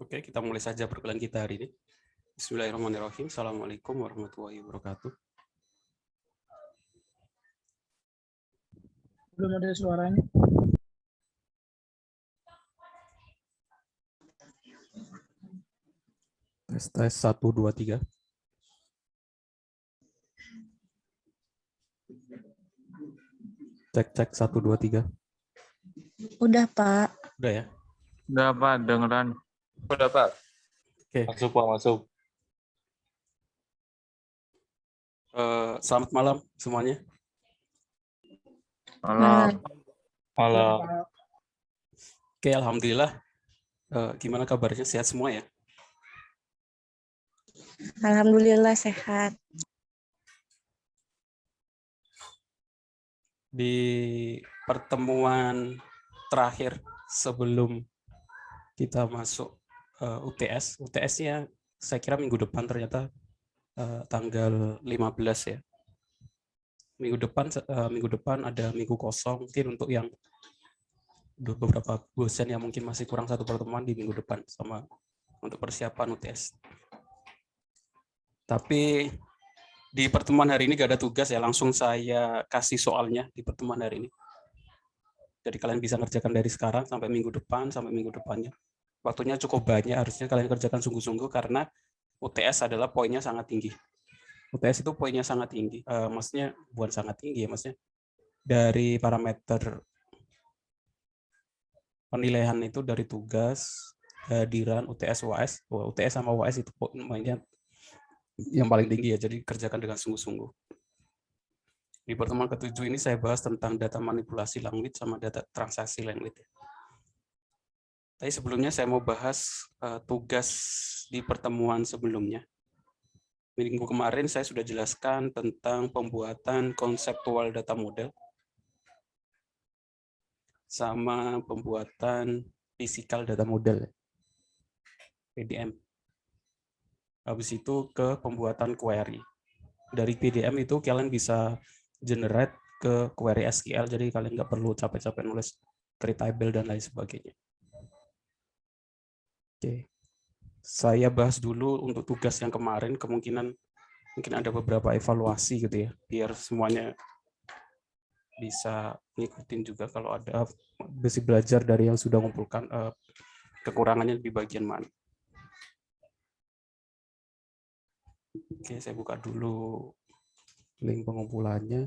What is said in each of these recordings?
Oke, kita mulai saja perkuliahan kita hari ini. Bismillahirrahmanirrahim. Assalamualaikum warahmatullahi wabarakatuh. Belum ada suaranya. Tes 1, 2, 3. Cek 1, 2, 3. Udah, Pak. Udah ya? Udah Pak, dengeran. Udah Pak. Oke. Masuk Pak, masuk. Selamat malam semuanya. Malam. Malam. Oke, alhamdulillah. Gimana kabarnya? Sehat semua ya? Alhamdulillah sehat. Di pertemuan terakhir sebelum kita masuk UTS, UTS-nya saya kira minggu depan ternyata tanggal 15 ya. Minggu depan ada minggu kosong, mungkin untuk yang beberapa dosen yang mungkin masih kurang satu pertemuan di minggu depan sama untuk persiapan UTS. Tapi di pertemuan hari ini gak ada tugas ya, langsung saya kasih soalnya di pertemuan hari ini. Jadi kalian bisa kerjakan dari sekarang sampai minggu depan, sampai minggu depannya. Waktunya cukup banyak, harusnya kalian kerjakan sungguh-sungguh karena UTS adalah poinnya sangat tinggi. UTS itu poinnya sangat tinggi, maksudnya bukan sangat tinggi ya, maksudnya dari parameter penilaian itu dari tugas, kehadiran, UTS, UAS. UTS sama UAS itu poinnya yang paling tinggi ya, jadi kerjakan dengan sungguh-sungguh. Di pertemuan ke-7 ini saya bahas tentang data manipulasi language sama data transaksi language. Tapi sebelumnya saya mau bahas tugas di pertemuan sebelumnya. Minggu kemarin saya sudah jelaskan tentang pembuatan konseptual data model sama pembuatan physical data model, PDM. Habis itu ke pembuatan query. Dari PDM itu kalian bisa generate ke query SQL, jadi kalian nggak perlu capek-capek nulis create table dan lain sebagainya. Oke, saya bahas dulu untuk tugas yang kemarin, kemungkinan mungkin ada beberapa evaluasi gitu ya, biar semuanya bisa ngikutin juga kalau ada bisa belajar dari yang sudah mengumpulkan kekurangannya di bagian mana. Oke, saya buka dulu link pengumpulannya.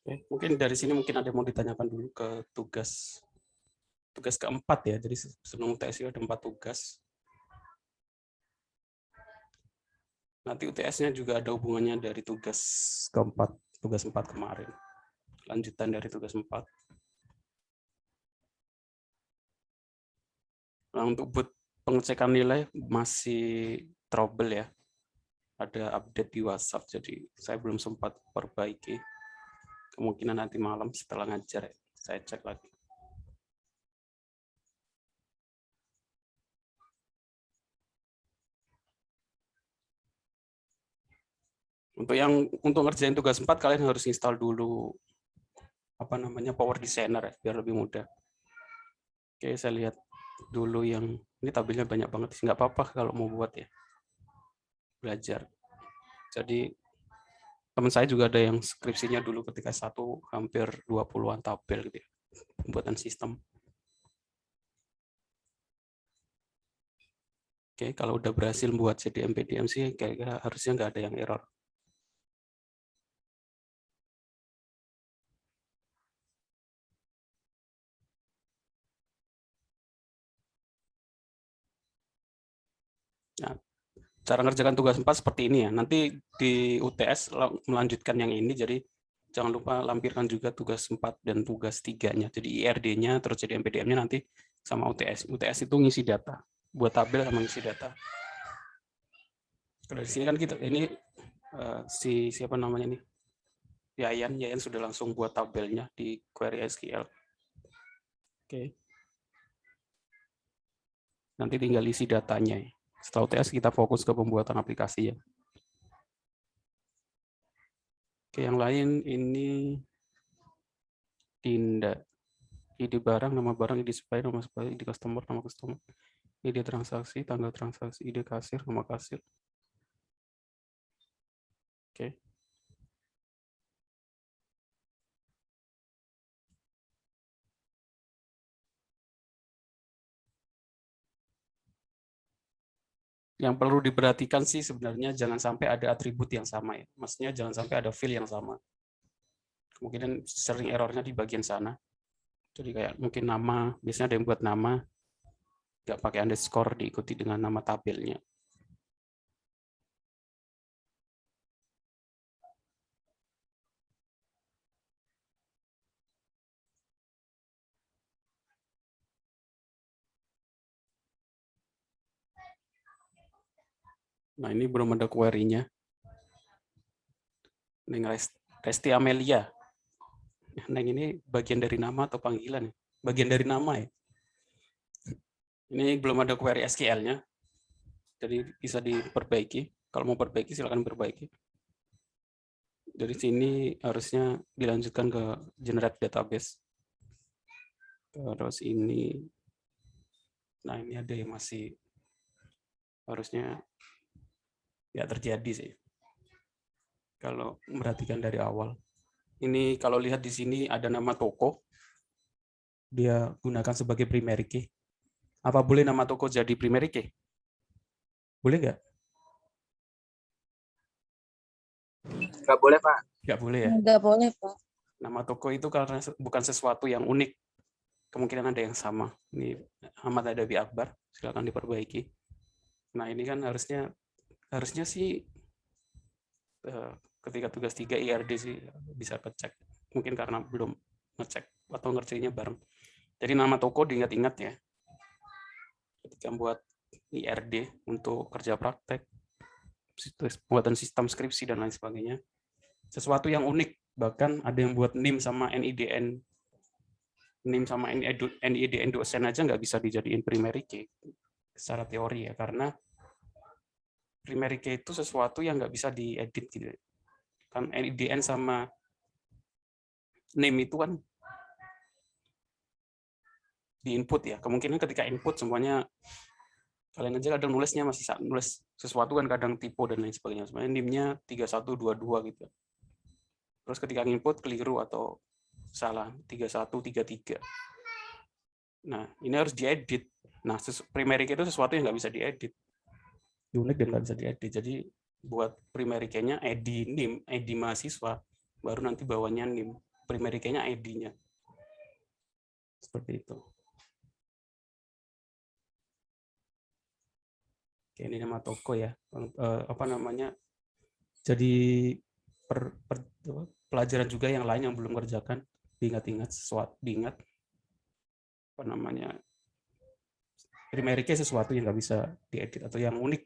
Oke, mungkin dari sini mungkin ada yang mau ditanyakan dulu ke tugas keempat ya. Jadi sebelum UTS ada 4 tugas. Nanti UTS-nya juga ada hubungannya dari tugas keempat, tugas 4 kemarin. Lanjutan dari tugas 4. Nah, untuk buat pengecekan nilai masih trouble ya. Ada update di WhatsApp, jadi saya belum sempat perbaiki. Kemungkinan nanti malam setelah ngajar saya cek lagi. Untuk ngerjain tugas 4 kalian harus install dulu Power Designer ya, biar lebih mudah. Oke, saya lihat dulu yang ini tabelnya banyak banget, nggak apa-apa kalau mau buat ya. Belajar. Jadi teman saya juga ada yang skripsinya dulu ketika satu hampir 20-an tabel gitu ya, pembuatan sistem. Oke, kalau udah berhasil buat CDM PDM sih kira-kira harusnya nggak ada yang error. Nah, cara ngerjakan tugas 4 seperti ini ya. Nanti di UTS melanjutkan yang ini, jadi jangan lupa lampirkan juga tugas 4 dan tugas 3-nya. Jadi IRD-nya, terus jadi MPDM-nya nanti sama UTS. UTS itu ngisi data, buat tabel sama ngisi data. Kalau di sini kan kita, ini siapa namanya nih? Yayan sudah langsung buat tabelnya di query SQL. Oke. Nanti tinggal isi datanya. Setelah UTS kita fokus ke pembuatan aplikasi ya. Oke, yang lain ini tindak. ID barang, nama barang, ID supplier, nama supplier, ID customer, nama customer, ID transaksi, tanggal transaksi, ID kasir, nama kasir. Oke. Yang perlu diperhatikan sih sebenarnya jangan sampai ada atribut yang sama ya. Maksudnya jangan sampai ada field yang sama. Kemungkinan sering errornya di bagian sana. Jadi kayak mungkin nama, biasanya ada yang buat nama, nggak pakai underscore diikuti dengan nama tabelnya. Nah ini belum ada query-nya. Ini Resti Amelia. Nah ini bagian dari nama atau panggilan? Bagian dari nama ya. Ini belum ada query SQL-nya. Jadi bisa diperbaiki. Kalau mau perbaiki silakan perbaiki. Dari sini harusnya dilanjutkan ke generate database. Terus ini, nah ini ada yang masih harusnya ya terjadi sih. Kalau memperhatikan dari awal. Ini kalau lihat di sini ada nama toko. Dia gunakan sebagai primary key. Apa boleh nama toko jadi primary key? Boleh nggak? Nggak boleh, Pak. Nggak boleh ya? Nggak boleh, Pak. Nama toko itu karena bukan sesuatu yang unik. Kemungkinan ada yang sama. Ini Ahmad Adabi Akbar, silakan diperbaiki. Nah ini kan harusnya sih ketika tugas 3 IRD sih bisa kecek. Mungkin karena belum ngecek atau ngerjainnya bareng. Jadi nama toko diingat-ingat ya. Ketika buat IRD untuk kerja praktek, pembuatan sistem skripsi dan lain sebagainya. Sesuatu yang unik, bahkan ada yang buat NIM sama NIDN. NIM sama NIDN dosen aja nggak bisa dijadiin primary key secara teori ya, karena primary key itu sesuatu yang nggak bisa diedit gitu. Kan NIDN sama NIM itu kan di input ya. Kemungkinan ketika input semuanya kalian aja kadang nulisnya masih nulis sesuatu kan kadang typo dan lain sebagainya. Sebenarnya NIM-nya 3122 gitu. Terus ketika input keliru atau salah 3133. Nah, ini harus diedit. Nah, primary key itu sesuatu yang nggak bisa diedit. Unik dan nggak bisa diedit. Jadi buat primary key-nya ID NIM, ID mahasiswa, baru nanti bawahnya NIM. Primary key-nya ID-nya. Seperti itu. Oke, ini nama toko ya. Apa namanya? Jadi pelajaran juga yang lain yang belum kerjakan, diingat-ingat sesuatu, diingat apa namanya? Primary key sesuatu yang nggak bisa diedit atau yang unik.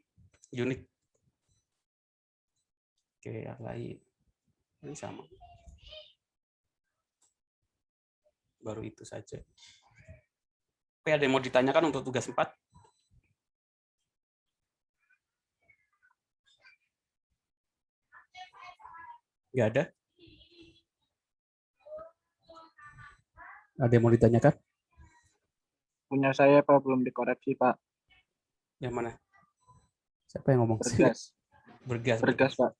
Oke, yang lain. Ini sama. Baru itu saja. Oke, ada yang mau ditanyakan untuk tugas 4? Nggak ada? Ada yang mau ditanyakan? Punya saya, Pak, belum dikoreksi, Pak. Yang mana? Siapa yang ngomong? Bergas. Bergas, Pak.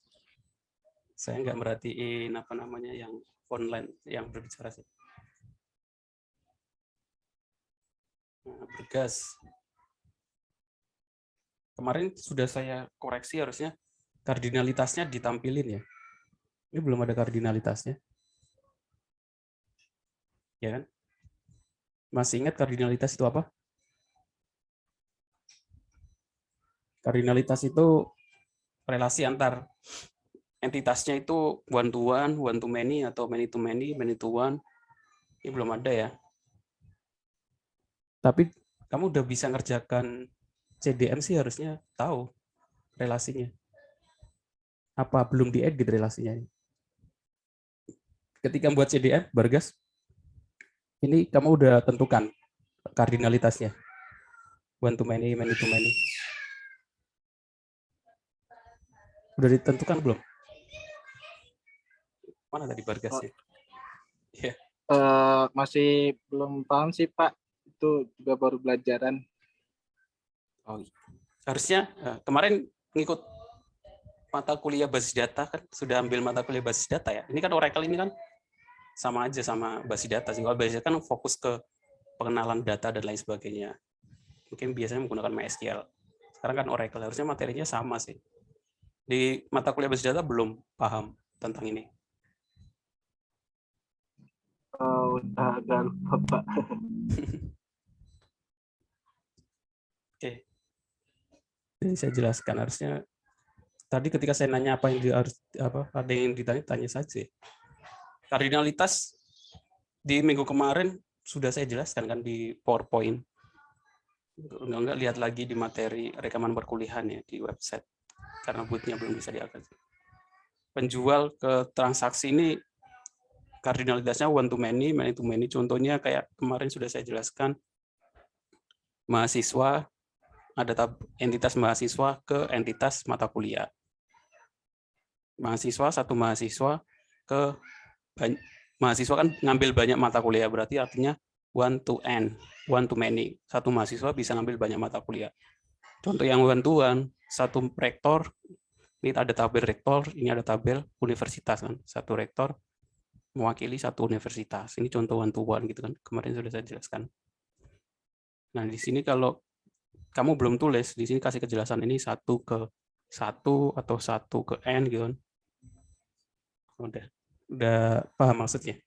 Saya nggak merhatiin apa namanya yang online yang berbicara sih. Nah, bergas. Kemarin sudah saya koreksi, harusnya kardinalitasnya ditampilin ya. Ini belum ada kardinalitasnya. Ya kan? Masih ingat kardinalitas itu apa? Kardinalitas itu relasi antar entitasnya itu one to many, atau many to many, many to one. Ini belum ada ya. Tapi kamu udah bisa ngerjakan CDM sih, harusnya tahu relasinya. Apa belum diedit relasinya? Ketika buat CDM, Bergas? Ini kamu udah tentukan kardinalitasnya. One to many, many to many. Udah ditentukan belum? Mana tadi Bargasnya? Ya. Masih belum paham sih Pak. Itu juga baru belajaran. Oh, harusnya kemarin ngikut mata kuliah basis data kan, sudah ambil mata kuliah basis data ya. Ini kan Oracle ini kan sama aja sama basis data sih. Kalau basis data kan fokus ke pengenalan data dan lain sebagainya. Mungkin biasanya menggunakan MySQL. Sekarang kan Oracle, harusnya materinya sama sih. Di mata kuliah basis data belum paham tentang ini. Udah agak lupa Pak. Oke. Jadi saya jelaskan, harusnya tadi ketika saya nanya apa yang harus ada yang ditanya saja. Kardinalitas di minggu kemarin sudah saya jelaskan kan di PowerPoint. Enggak lihat lagi di materi rekaman perkuliahan ya di website karena bootnya belum bisa diakses. Penjual ke transaksi ini kardinalitasnya one to many, many to many. Contohnya kayak kemarin sudah saya jelaskan, mahasiswa ada entitas mahasiswa ke entitas mata kuliah. Satu mahasiswa ke mahasiswa kan ngambil banyak mata kuliah, berarti artinya one to many. Satu mahasiswa bisa ngambil banyak mata kuliah. Contoh yang one to one, satu rektor, ini ada tabel rektor, ini ada tabel universitas kan. Satu rektor mewakili satu universitas. Ini contoh one to one gitu kan. Kemarin sudah saya jelaskan. Nah, di sini kalau kamu belum tulis, di sini kasih kejelasan ini satu ke satu atau satu ke n gitu kan. Udah paham maksudnya?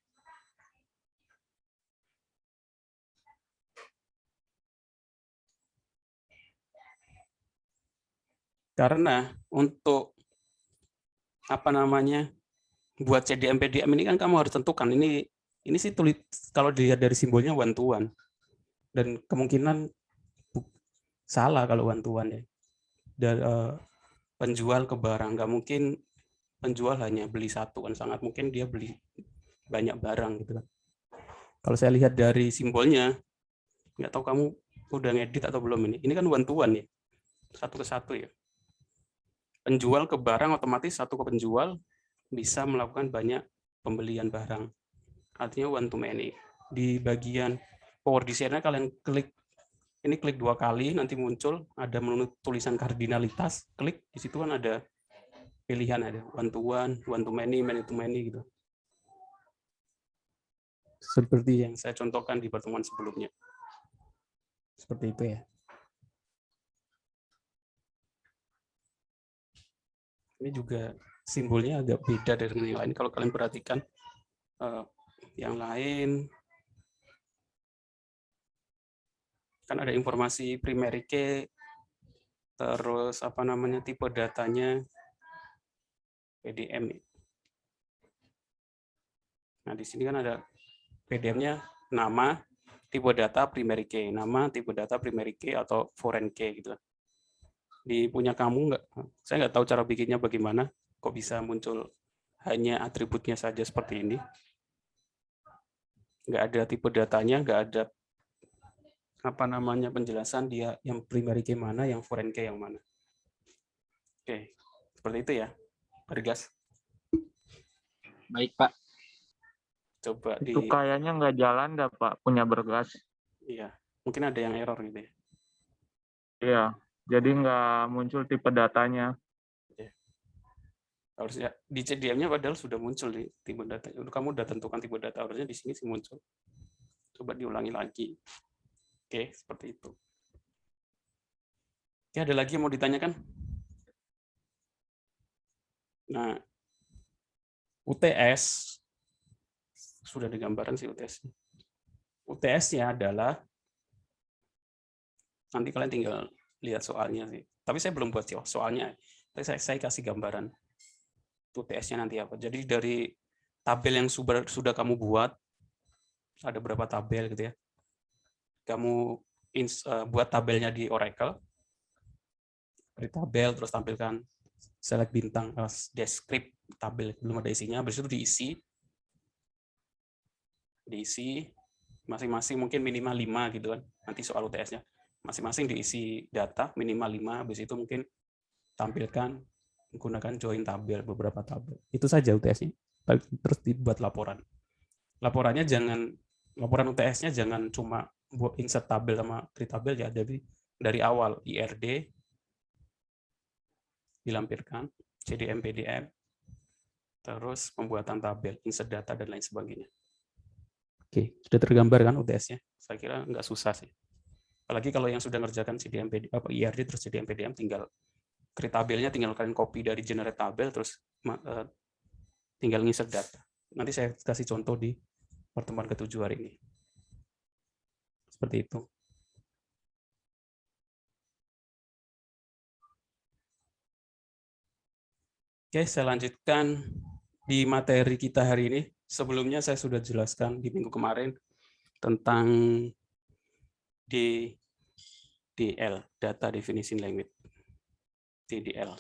Karena untuk buat CDM PDM ini kan kamu harus tentukan ini sih tulis kalau dilihat dari simbolnya one to one dan kemungkinan salah kalau one to one ya. Dan penjual ke barang nggak mungkin penjual hanya beli satu kan, sangat mungkin dia beli banyak barang gitu kan. Kalau saya lihat dari simbolnya, nggak tahu kamu udah ngedit atau belum ini. Ini kan one to one ya, satu ke satu ya. Penjual ke barang otomatis satu ke penjual bisa melakukan banyak pembelian barang. Artinya one to many. Di bagian Power Designer kalian klik 2 kali, nanti muncul ada menu tulisan kardinalitas, klik di situ kan ada pilihan, ada one to many, many to many gitu. Seperti yang saya contohkan di pertemuan sebelumnya. Seperti itu ya. Ini juga simbolnya agak beda dari yang lain. Kalau kalian perhatikan yang lain kan ada informasi primary key, terus tipe datanya PDM. Nah, di sini kan ada PDM-nya nama, tipe data primary key, nama, tipe data primary key atau foreign key gitu. Di punya kamu saya nggak tahu cara bikinnya bagaimana, kok bisa muncul hanya atributnya saja seperti ini. Nggak ada tipe datanya, nggak ada penjelasan dia yang primary key mana, yang foreign key yang mana. Oke, seperti itu ya, Bergas. Baik Pak. Coba Itu kayaknya nggak jalan dah Pak, punya Bergas. Iya, mungkin ada yang error gitu ya. Iya, jadi nggak muncul tipe datanya. Harusnya di CDM-nya padahal sudah muncul di tipe data. Kamu udah tentukan tipe data, harusnya di sini sih muncul. Coba diulangi lagi. Oke, seperti itu. Oke, ada lagi yang mau ditanyakan? Nah, UTS sudah digambarkan sih UTS. UTS-nya adalah nanti kalian tinggal lihat soalnya sih. Tapi saya belum buat soalnya. Tapi saya kasih gambaran UTS-nya nanti apa. Jadi dari tabel yang sudah kamu buat, ada berapa tabel gitu ya. Kamu buat tabelnya di Oracle. Dari tabel terus tampilkan select bintang, descript tabel belum ada isinya, habis itu diisi masing-masing mungkin minimal 5 gitu kan. Nanti soal UTS-nya masing-masing diisi data minimal 5, habis itu mungkin tampilkan menggunakan join tabel, beberapa tabel. Itu saja UTS-nya. Terus dibuat laporan. Laporannya laporan UTS-nya jangan cuma buat insert tabel sama create tabel ya, jadi dari awal IRD dilampirkan, CDM PDM, terus pembuatan tabel, insert data dan lain sebagainya. Oke, sudah tergambar kan UTS-nya? Saya kira nggak susah sih. Apalagi kalau yang sudah ngerjakan CDM PDM, IRD terus CDM PDM, tinggal create tabelnya, tinggal kalian copy dari generate tabel, terus tinggal insert data. Nanti saya kasih contoh di pertemuan ke-7 hari ini. Seperti itu. Oke, saya lanjutkan di materi kita hari ini. Sebelumnya saya sudah jelaskan di minggu kemarin tentang DDL, Data Definition Language. DDL.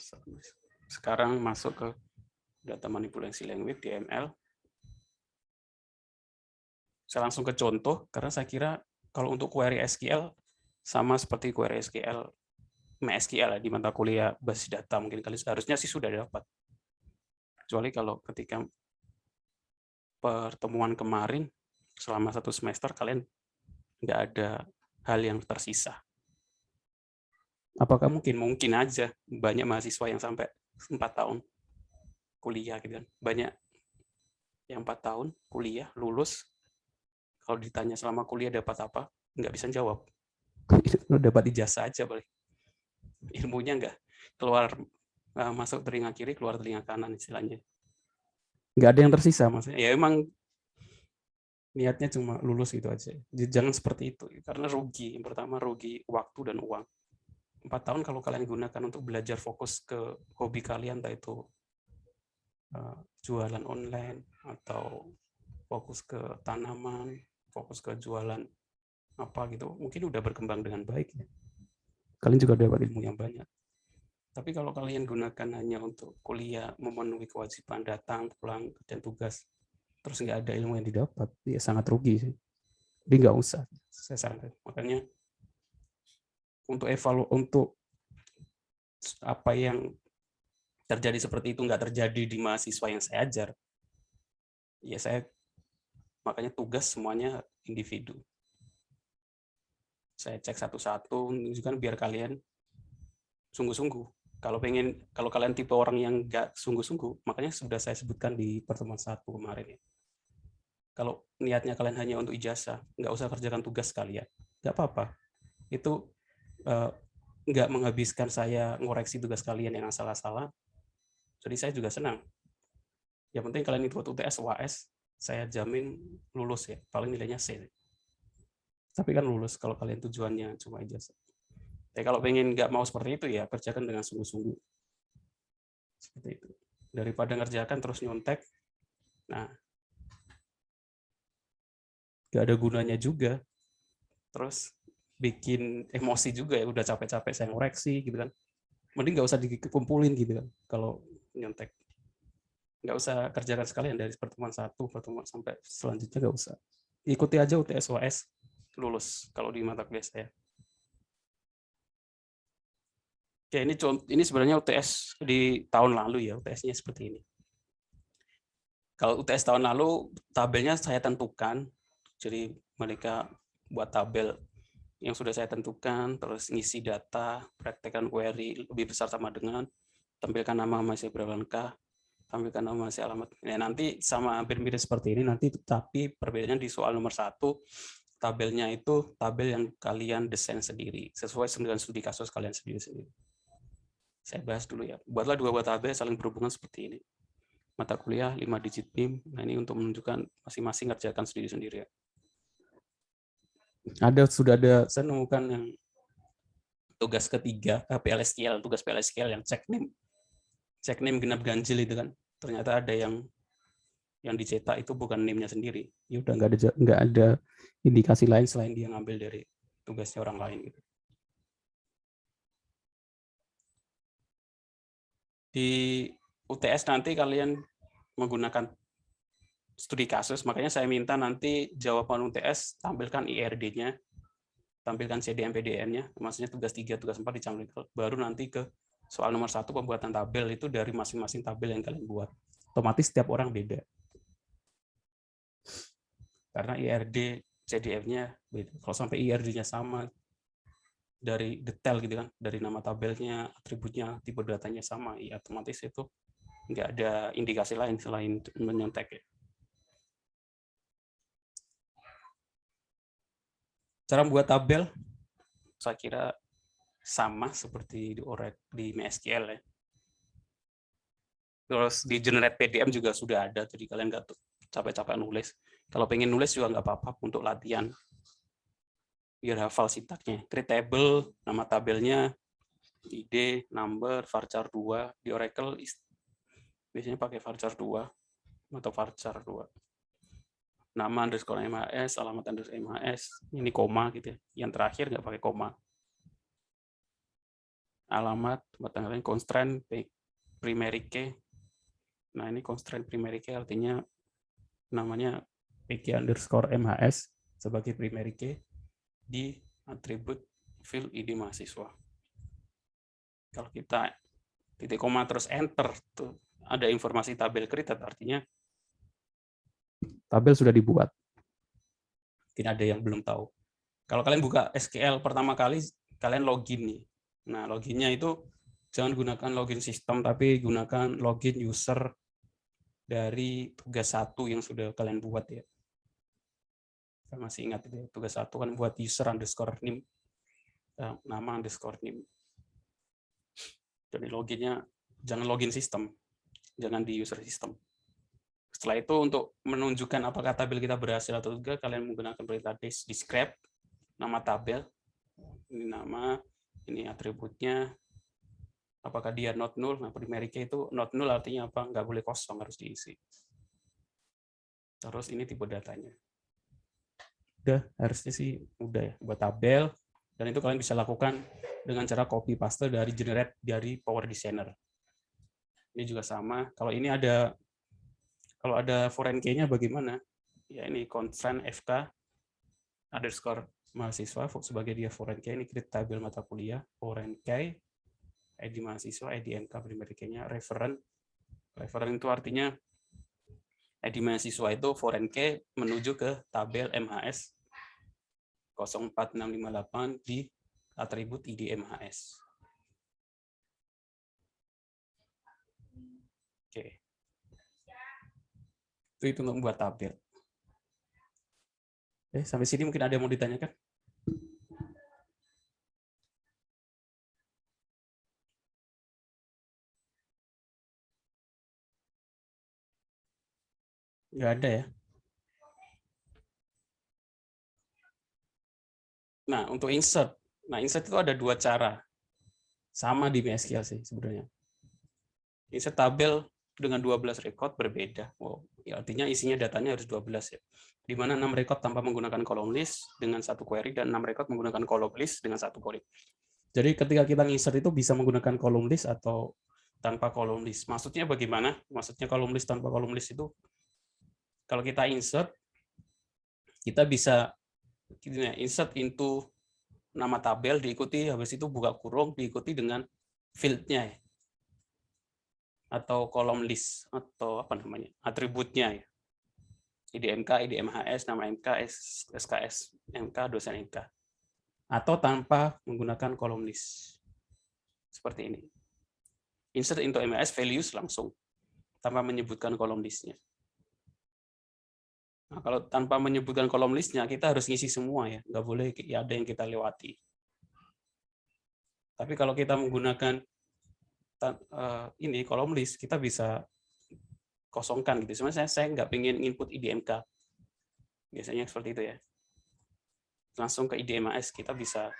Sekarang masuk ke Data Manipulation Language, DML. Saya langsung ke contoh, karena saya kira kalau untuk query SQL, sama seperti query SQL, MySQL di mata kuliah basis data, mungkin kalian seharusnya sih sudah dapat. Kecuali kalau ketika pertemuan kemarin, selama 1 semester, kalian nggak ada hal yang tersisa. Apakah mungkin? Mungkin aja. Banyak mahasiswa yang sampai 4 tahun kuliah, gitu kan. Banyak yang 4 tahun kuliah, lulus, kalau ditanya selama kuliah dapat apa, nggak bisa jawab. Dapat ijazah aja boleh. Ilmunya nggak keluar, masuk telinga kiri, keluar telinga kanan istilahnya. Nggak ada yang tersisa maksudnya. Ya emang niatnya cuma lulus gitu aja. Jangan seperti itu, karena rugi. Yang pertama rugi waktu dan uang. 4 tahun kalau kalian gunakan untuk belajar fokus ke hobi kalian, entah itu jualan online atau fokus ke tanaman, fokus ke jualan apa gitu, mungkin udah berkembang dengan baik ya. Kalian juga dapat ilmu yang banyak. Tapi kalau kalian gunakan hanya untuk kuliah, memenuhi kewajiban datang, pulang, dan tugas, terus nggak ada ilmu yang didapat, ya sangat rugi sih. Jadi nggak usah, saya sarankan. Makanya untuk apa yang terjadi seperti itu nggak terjadi di mahasiswa yang saya ajar, ya saya makanya tugas semuanya individu. Saya cek satu-satu, menunjukkan biar kalian sungguh-sungguh. Kalau kalian tipe orang yang nggak sungguh-sungguh, makanya sudah saya sebutkan di pertemuan 1 kemarin ya. Kalau niatnya kalian hanya untuk ijazah, nggak usah kerjakan tugas kalian, nggak apa-apa. Itu nggak menghabiskan saya ngoreksi tugas kalian yang salah-salah. Jadi saya juga senang. Yang penting kalian ikut UTS, UAS, saya jamin lulus ya, paling nilainya C. Tapi kan lulus kalau kalian tujuannya cuma ijazah. Ya kalau pengen nggak mau seperti itu ya kerjakan dengan sungguh-sungguh. Seperti itu. Daripada ngerjakan terus nyontek, nah nggak ada gunanya juga. Terus bikin emosi juga ya, udah capek-capek saya ngoreksi gitu kan. Mending nggak usah dikumpulin gitu kan kalau nyontek. Nggak usah kerjakan sekalian dari pertemuan 1, pertemuan sampai selanjutnya nggak usah. Ikuti aja UTS UAS, lulus kalau di mata kuliah saya. Oke, ini sebenarnya UTS di tahun lalu ya, UTS-nya seperti ini. Kalau UTS tahun lalu tabelnya saya tentukan, jadi mereka buat tabel yang sudah saya tentukan, terus ngisi data, praktekkan query lebih besar sama dengan, tampilkan nama masih berlengkap, tampilkan nama masih alamat. Ya, nanti sama hampir mirip seperti ini nanti, tapi perbedaannya di soal nomor 1, tabelnya itu tabel yang kalian desain sendiri, sesuai dengan studi kasus kalian sendiri-sendiri. Saya bahas dulu ya. Buatlah 2 buah tabel saling berhubungan seperti ini. Mata kuliah 5 digit NIM. Nah, ini untuk menunjukkan masing-masing ngerjakan sendiri-sendiri ya. Sudah ada, saya nemukan yang tugas ketiga, PLSQL, tugas PLSQL yang cek NIM genap ganjil itu kan. Ternyata ada yang dicetak itu bukan NIM-nya sendiri. Ya udah nggak ada indikasi lain selain dia ngambil dari tugasnya orang lain gitu. Di UTS nanti kalian menggunakan studi kasus, makanya saya minta nanti jawaban UTS tampilkan IRD-nya, tampilkan CDM-PDN-nya, maksudnya tugas 3, tugas 4 ditampilkan, baru nanti ke soal nomor 1 pembuatan tabel itu dari masing-masing tabel yang kalian buat. Otomatis setiap orang beda. Karena IRD, CDF-nya beda. Kalau sampai IRD-nya sama, dari detail gitu kan, dari nama tabelnya, atributnya, tipe datanya sama, ya otomatis itu nggak ada indikasi lain selain menyontek ya. Cara membuat tabel, saya kira sama seperti di MySQL ya. Terus di generate PDM juga sudah ada, jadi kalian nggak capek-capek nulis. Kalau pengen nulis juga nggak apa-apa untuk latihan. Biar hafal sintaknya. Create table, nama tabelnya, ID, number, varchar 2. Di Oracle biasanya pakai varchar 2 atau varchar 2. Nama underscore MHS, alamat underscore MHS, ini koma gitu ya. Yang terakhir nggak pakai koma. Alamat, tempat tanggalnya, constraint, primary key. Nah, ini constraint primary key artinya namanya PK underscore MHS sebagai primary key di atribut field ID mahasiswa. Kalau kita titik koma terus enter, tuh ada informasi tabel created, artinya tabel sudah dibuat. Tidak ada yang belum tahu. Kalau kalian buka SQL pertama kali, kalian login nih. Nah, loginnya itu jangan gunakan login sistem, tapi gunakan login user dari tugas 1 yang sudah kalian buat ya. Saya masih ingat itu, tugas 1 kan buat user underscore name, nama underscore name. Jadi loginnya jangan login sistem, jangan di user system. Setelah itu untuk menunjukkan apakah tabel kita berhasil atau tidak, kalian menggunakan perintah describe, nama tabel, ini nama, ini atributnya, apakah dia not null, nah primary key itu not null artinya apa? Nggak boleh kosong, harus diisi. Terus ini tipe datanya. Udah, harusnya sih udah ya buat tabel, dan itu kalian bisa lakukan dengan cara copy paste dari generate dari Power Designer. Ini juga sama. Kalau ada foreign key-nya bagaimana? Ya ini constraint FK underscore mahasiswa sebagai dia foreign key, ini create tabel mata kuliah, foreign key, ID mahasiswa, ID MK primary key-nya, referen itu artinya ID mahasiswa itu foreign key menuju ke tabel MHS 04658 di atribut ID MHS. Oke. Itu untuk membuat tabel. Sampai sini mungkin ada yang mau ditanyakan? Nggak ada ya. Nah, untuk insert. Nah, insert itu ada 2 cara. Sama di MySQL sih sebenarnya. Insert tabel dengan 12 record berbeda. Wow. Ya, artinya isinya datanya harus 12 ya. Di mana 6 record tanpa menggunakan column list dengan 1 query dan 6 record menggunakan column list dengan 1 query. Jadi ketika kita insert itu bisa menggunakan column list atau tanpa column list. Maksudnya bagaimana? Maksudnya column list tanpa column list itu kalau kita insert, kita bisa insert into nama tabel, diikuti habis itu buka kurung, diikuti dengan field-nya ya. Atau column list atau apa namanya? Atributnya ya. ID MK, ID MHS, nama MK, SKS MK, dosen MK. Atau tanpa menggunakan column list. Seperti ini. Insert into MHS values langsung tanpa menyebutkan column list-nya. Nah, kalau tanpa menyebutkan kolom listnya, kita harus ngisi semua ya, nggak boleh ada yang kita lewati. Tapi kalau kita menggunakan ini kolom list, kita bisa kosongkan gitu. Sebenarnya saya nggak pengen input IDMK, biasanya seperti itu ya. Langsung ke IDMHS kita bisa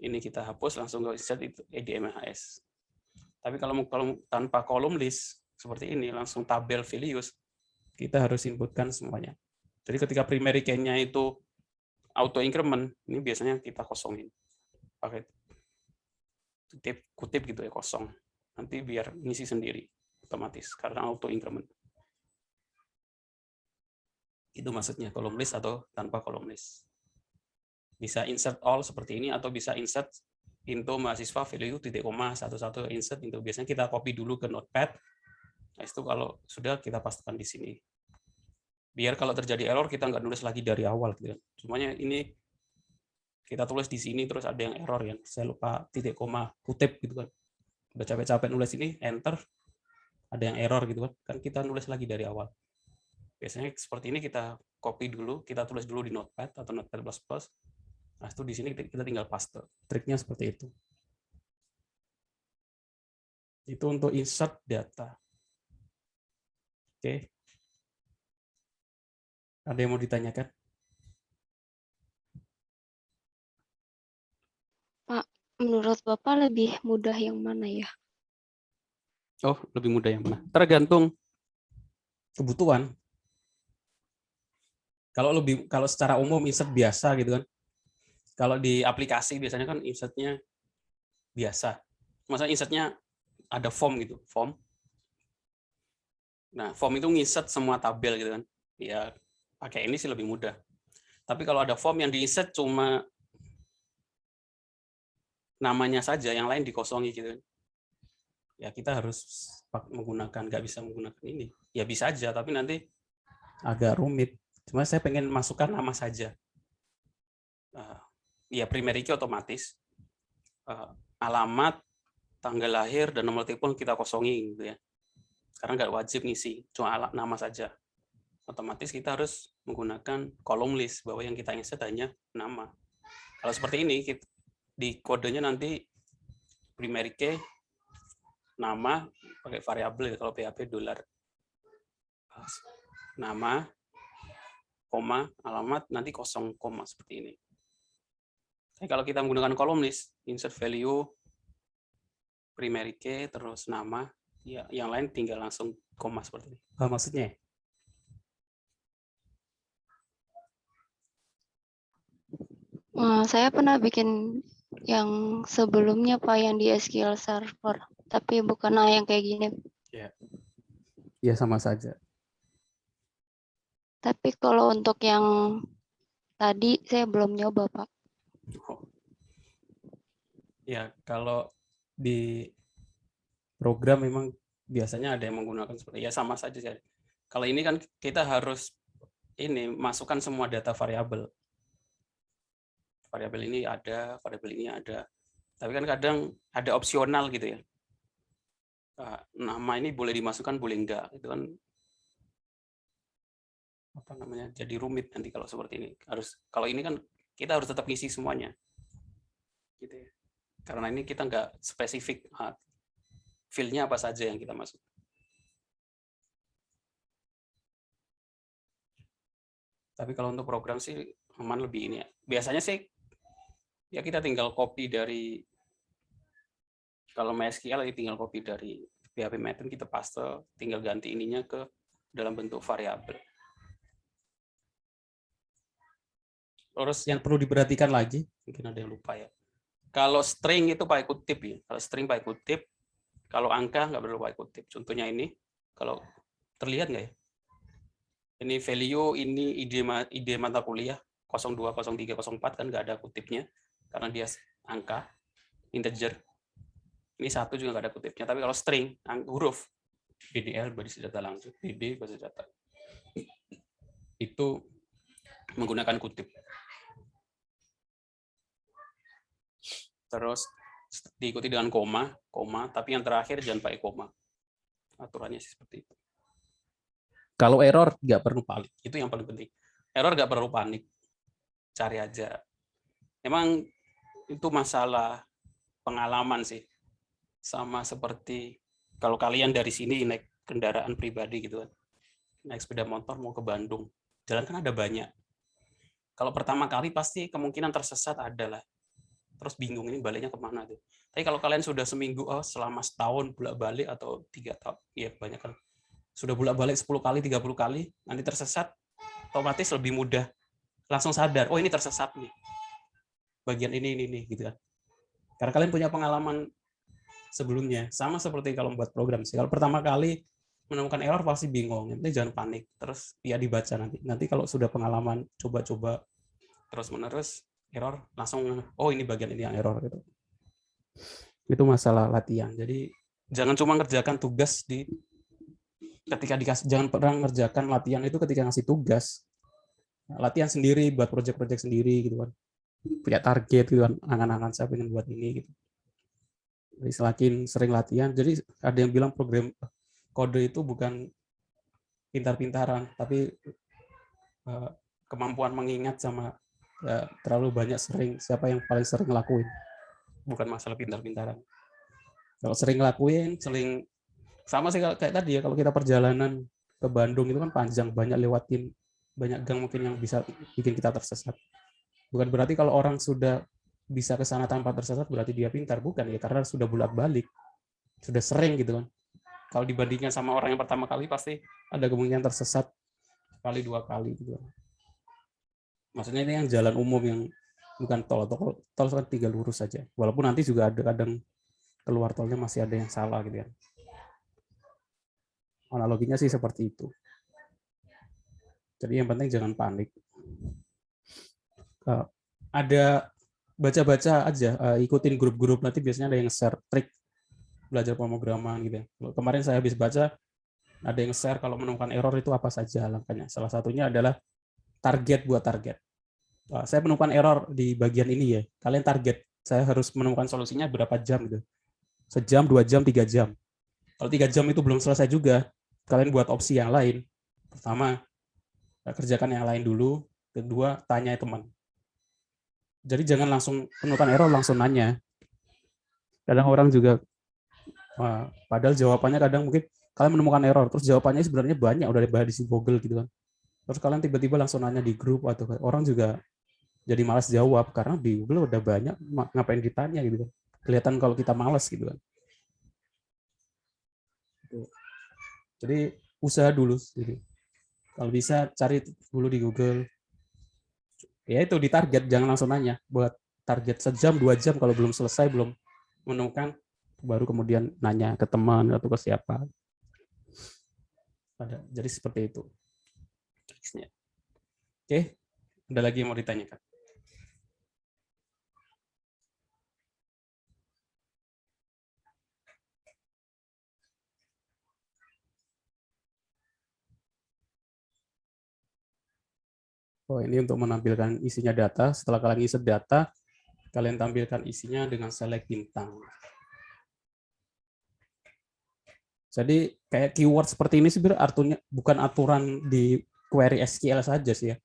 ini kita hapus langsung ke insert itu IDMHS. Tapi kalau tanpa kolom list seperti ini, langsung tabel values, kita harus inputkan semuanya. Jadi ketika primary key-nya itu auto increment, ini biasanya kita kosongin. Pakai kutip gitu ya, kosong. Nanti biar ngisi sendiri otomatis karena auto increment. Itu maksudnya column list atau tanpa column list. Bisa insert all seperti ini atau bisa insert into mahasiswa value titik koma satu insert itu. Biasanya kita copy dulu ke notepad. Nah, itu kalau sudah kita pastikan di sini. Biar kalau terjadi error kita nggak nulis lagi dari awal gitu kan. Semuanya ini kita tulis di sini terus ada yang error ya. Saya lupa titik koma kutip gitu kan. Udah capek-capek nulis ini enter ada yang error gitu kan. Kan kita nulis lagi dari awal. Biasanya seperti ini kita copy dulu, kita tulis dulu di Notepad atau Notepad++. Nah, itu di sini kita tinggal paste. Triknya seperti itu. Itu untuk insert data. Oke. Ada yang mau ditanyakan? Pak, menurut Bapak lebih mudah yang mana ya? Oh, lebih mudah yang mana? Tergantung kebutuhan. Kalau secara umum insert biasa gitu kan. Kalau di aplikasi biasanya kan insertnya biasa. Maksudnya insertnya ada form gitu, form. Nah, form itu nginsert semua tabel gitu kan. Ya, pakai ini sih lebih mudah. Tapi kalau ada form yang diinsert cuma namanya saja, yang lain dikosongi gitu kan. Ya kita harus nggak bisa menggunakan ini. Ya bisa aja, tapi nanti agak rumit. Cuma saya pengen masukkan nama saja. Ya primary key otomatis. Alamat, tanggal lahir, dan nomor telepon kita kosongin gitu ya. Karena nggak wajib ngisi, cuma nama saja. Otomatis kita harus menggunakan column list, bahwa yang kita insert hanya nama. Kalau seperti ini, di kodenya nanti primary key, nama, pakai variabel, kalau PHP $, nama, koma, alamat, nanti kosong, koma, seperti ini. Jadi kalau kita menggunakan column list, insert value, primary key, terus nama, ya, yang lain tinggal langsung koma seperti ini. Apa maksudnya? Saya pernah bikin yang sebelumnya Pak, yang di SQL Server, tapi bukan yang kayak gini. Ya sama saja. Tapi kalau untuk yang tadi saya belum nyoba Pak. Ya kalau di program memang biasanya ada yang menggunakan seperti ya sama saja sih. Kalau ini kan kita harus ini masukkan semua data variabel. Variabel ini ada, variabel ini ada. Tapi kan kadang ada opsional gitu ya. Nama ini boleh dimasukkan, boleh enggak. Itu kan apa namanya? Jadi rumit nanti kalau seperti ini. Kalau ini kan kita harus tetap ngisi semuanya. Gitu ya. Karena ini kita nggak spesifik field-nya apa saja yang kita masuk. Tapi kalau untuk program sih aman lebih ini ya. Biasanya sih ya kita tinggal copy dari, kalau MySQL tinggal copy dari PHP Method, kita paste, tinggal ganti ininya ke dalam bentuk variabel. Terus yang perlu diperhatikan lagi, mungkin ada yang lupa ya. Kalau string itu pakai kutip ya. Kalau string pakai kutip, kalau angka nggak perlu pakai kutip. Contohnya ini, kalau terlihat nggak ya? Ini value, ini ID mata kuliah 02, 03, 04 kan nggak ada kutipnya karena dia angka integer. Ini satu juga nggak ada kutipnya. Tapi kalau string huruf BDL berisi data langsung, BD berisi data itu menggunakan kutip. Terus diikuti dengan koma, tapi yang terakhir jangan pakai koma. Aturannya seperti itu. Kalau error nggak perlu panik, itu yang paling penting. Error nggak perlu panik, cari aja. Emang itu masalah pengalaman sih, sama seperti kalau kalian dari sini naik kendaraan pribadi gitu kan, naik sepeda motor mau ke Bandung, jalan kan ada banyak. Kalau pertama kali pasti kemungkinan tersesat adalah, terus bingung ini baliknya kemana tuh. Tapi kalau kalian sudah seminggu, selama setahun bolak-balik atau 3 tahun, ya banyak kan. Sudah bolak-balik 10 kali, 30 kali, nanti tersesat, otomatis lebih mudah langsung sadar, oh ini tersesat nih. Bagian ini gitu kan. Karena kalian punya pengalaman sebelumnya, sama seperti kalau membuat program sih. Kalau pertama kali menemukan error pasti bingung, nanti jangan panik, terus ya dibaca nanti kalau sudah pengalaman coba-coba terus menerus error langsung oh ini bagian ini yang error gitu. Itu masalah latihan. Jadi jangan cuma ngerjakan tugas di ketika dikasih, jangan pernah ngerjakan latihan itu ketika ngasih tugas. Latihan sendiri buat project-project sendiri gitu kan, punya target gitu kan, angan-angan saya pengen buat ini gitu. Jadi semakin sering latihan, jadi ada yang bilang program kode itu bukan pintar-pintaran, tapi kemampuan mengingat sama terlalu banyak sering, siapa yang paling sering ngelakuin, bukan masalah pintar-pintaran. Kalau sering ngelakuin, sering sama sih kayak tadi ya, kalau kita perjalanan ke Bandung itu kan panjang, banyak lewatin banyak gang mungkin yang bisa bikin kita tersesat. Bukan berarti kalau orang sudah bisa ke sana tanpa tersesat berarti dia pintar, bukan ya, karena sudah bolak-balik, sudah sering gitu kan. Kalau dibandingkan sama orang yang pertama kali pasti ada kemungkinan tersesat sekali 2 kali gitu. Maksudnya ini yang jalan umum yang bukan tol kan 3 lurus saja. Walaupun nanti juga ada kadang keluar tolnya masih ada yang salah gitu ya. Analoginya sih seperti itu. Jadi yang penting jangan panik. Ada baca-baca aja, ikutin grup-grup, nanti biasanya ada yang share trik belajar pemrograman gitu ya. Kemarin saya habis baca ada yang share kalau menemukan error itu apa saja langkahnya. Salah satunya adalah target buat target. Saya menemukan error di bagian ini ya. Kalian target, saya harus menemukan solusinya berapa jam gitu. Sejam, 2 jam, 3 jam. Kalau 3 jam itu belum selesai juga, kalian buat opsi yang lain. Pertama, kerjakan yang lain dulu. Kedua, tanya teman. Jadi jangan langsung menemukan error langsung nanya. Kadang orang juga padahal jawabannya kadang mungkin kalian menemukan error, terus jawabannya sebenarnya banyak udah dibahas di Google gitu kan. Terus kalian tiba-tiba langsung nanya di grup atau orang juga jadi malas jawab karena di Google udah banyak, ngapain ditanya gitu kan. Kelihatan kalau kita malas gitu kan. Jadi usaha dulu. Jadi, kalau bisa cari dulu di Google. Ya itu di target, jangan langsung nanya. Buat target sejam 2 jam kalau belum selesai, belum menemukan, baru kemudian nanya ke teman atau ke siapa. Jadi seperti itu. Oke, ada lagi yang mau ditanyakan? Oh, ini untuk menampilkan isinya data. Setelah kalian isi data, kalian tampilkan isinya dengan select bintang. Jadi kayak keyword seperti ini sebenarnya artinya bukan aturan di query SQL saja sih ya.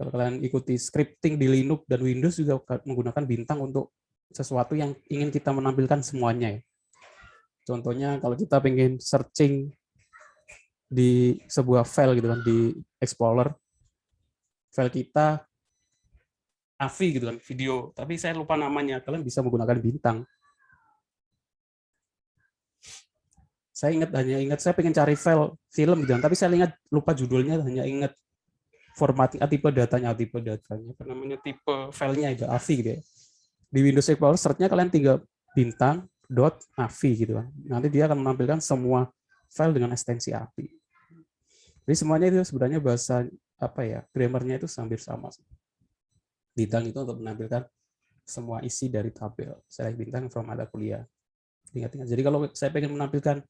Kalau kalian ikuti scripting di Linux dan Windows juga menggunakan bintang untuk sesuatu yang ingin kita menampilkan semuanya ya. Contohnya kalau kita pengen searching di sebuah file gitu kan di Explorer, file kita AVI gitu kan, video, tapi saya lupa namanya, kalian bisa menggunakan bintang. Saya hanya ingat saya pengen cari file film gitu kan, tapi saya lupa judulnya, hanya ingat formatting tipe datanya, apa namanya, tipe filenya itu AVI gitu ya. Di Windows Explorer search-nya kalian tinggal bintang .avi gitu kan. Nanti dia akan menampilkan semua file dengan ekstensi AVI. Jadi semuanya itu sebenarnya bahasa apa ya, grammarnya itu hampir sama. Bintang itu untuk menampilkan semua isi dari tabel. Select bintang from mata kuliah. Ingat-ingat. Jadi kalau saya pengen menampilkan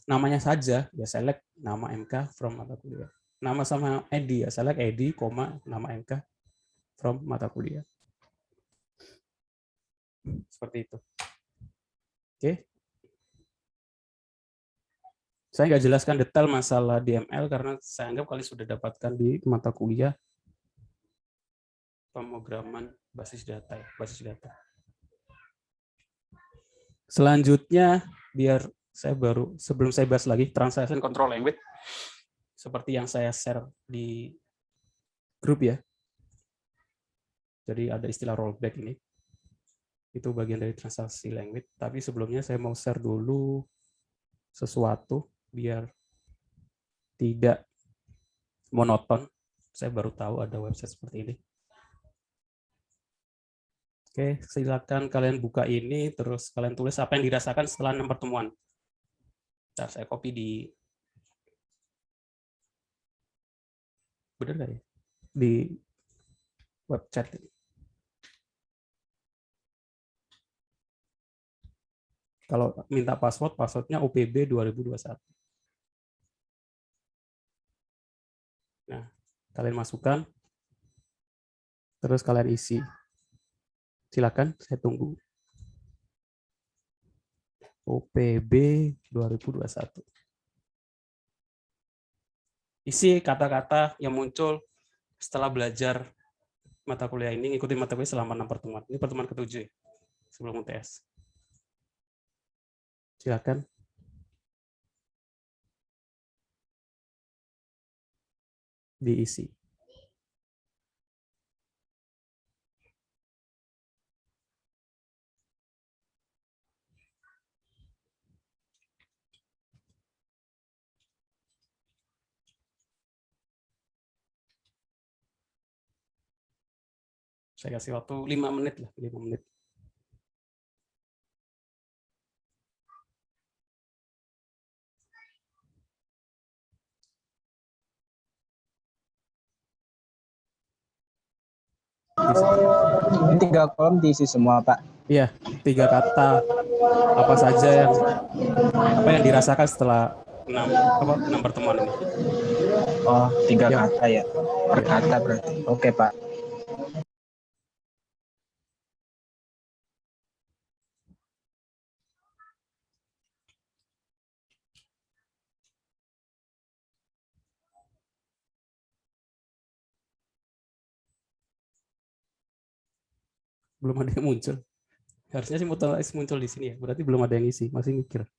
namanya saja, ya select nama MK from mata kuliah. Nama sama ID, ya select ID, nama MK from mata kuliah. Seperti itu. Oke. Saya nggak jelaskan detail masalah DML karena saya anggap kalian sudah dapatkan di mata kuliah pemrograman basis data ya, basis data. Selanjutnya biar saya sebelum saya bahas lagi transaction control language seperti yang saya share di grup ya. Jadi ada istilah rollback ini. Itu bagian dari transaksi language, tapi sebelumnya saya mau share dulu sesuatu biar tidak monoton. Saya baru tahu ada website seperti ini. Oke, silakan kalian buka ini, terus kalian tulis apa yang dirasakan setelah 6 pertemuan. Ntar saya copy di Bener nggak ya? Di web chat. Kalau minta password, passwordnya OPB 2021. Nah, kalian masukkan, terus kalian isi. Silakan, saya tunggu. OPB 2021. Isi kata-kata yang muncul setelah belajar mata kuliah ini, ikuti mata kuliah selama 6 pertemuan. Ini pertemuan ke-7 sebelum UTS. Silakan. Diisi. Saya kasih waktu 5 menit lah, 5 menit. Ini 3 kolom diisi semua, Pak. Iya, 3 kata apa saja yang dirasakan setelah 6 pertemuan ini. Oh, 3 Ya. kata ya. Per kata berarti. Oke, Pak. Belum ada yang muncul. Harusnya sih muncul di sini ya. Berarti belum ada yang isi, masih mikir.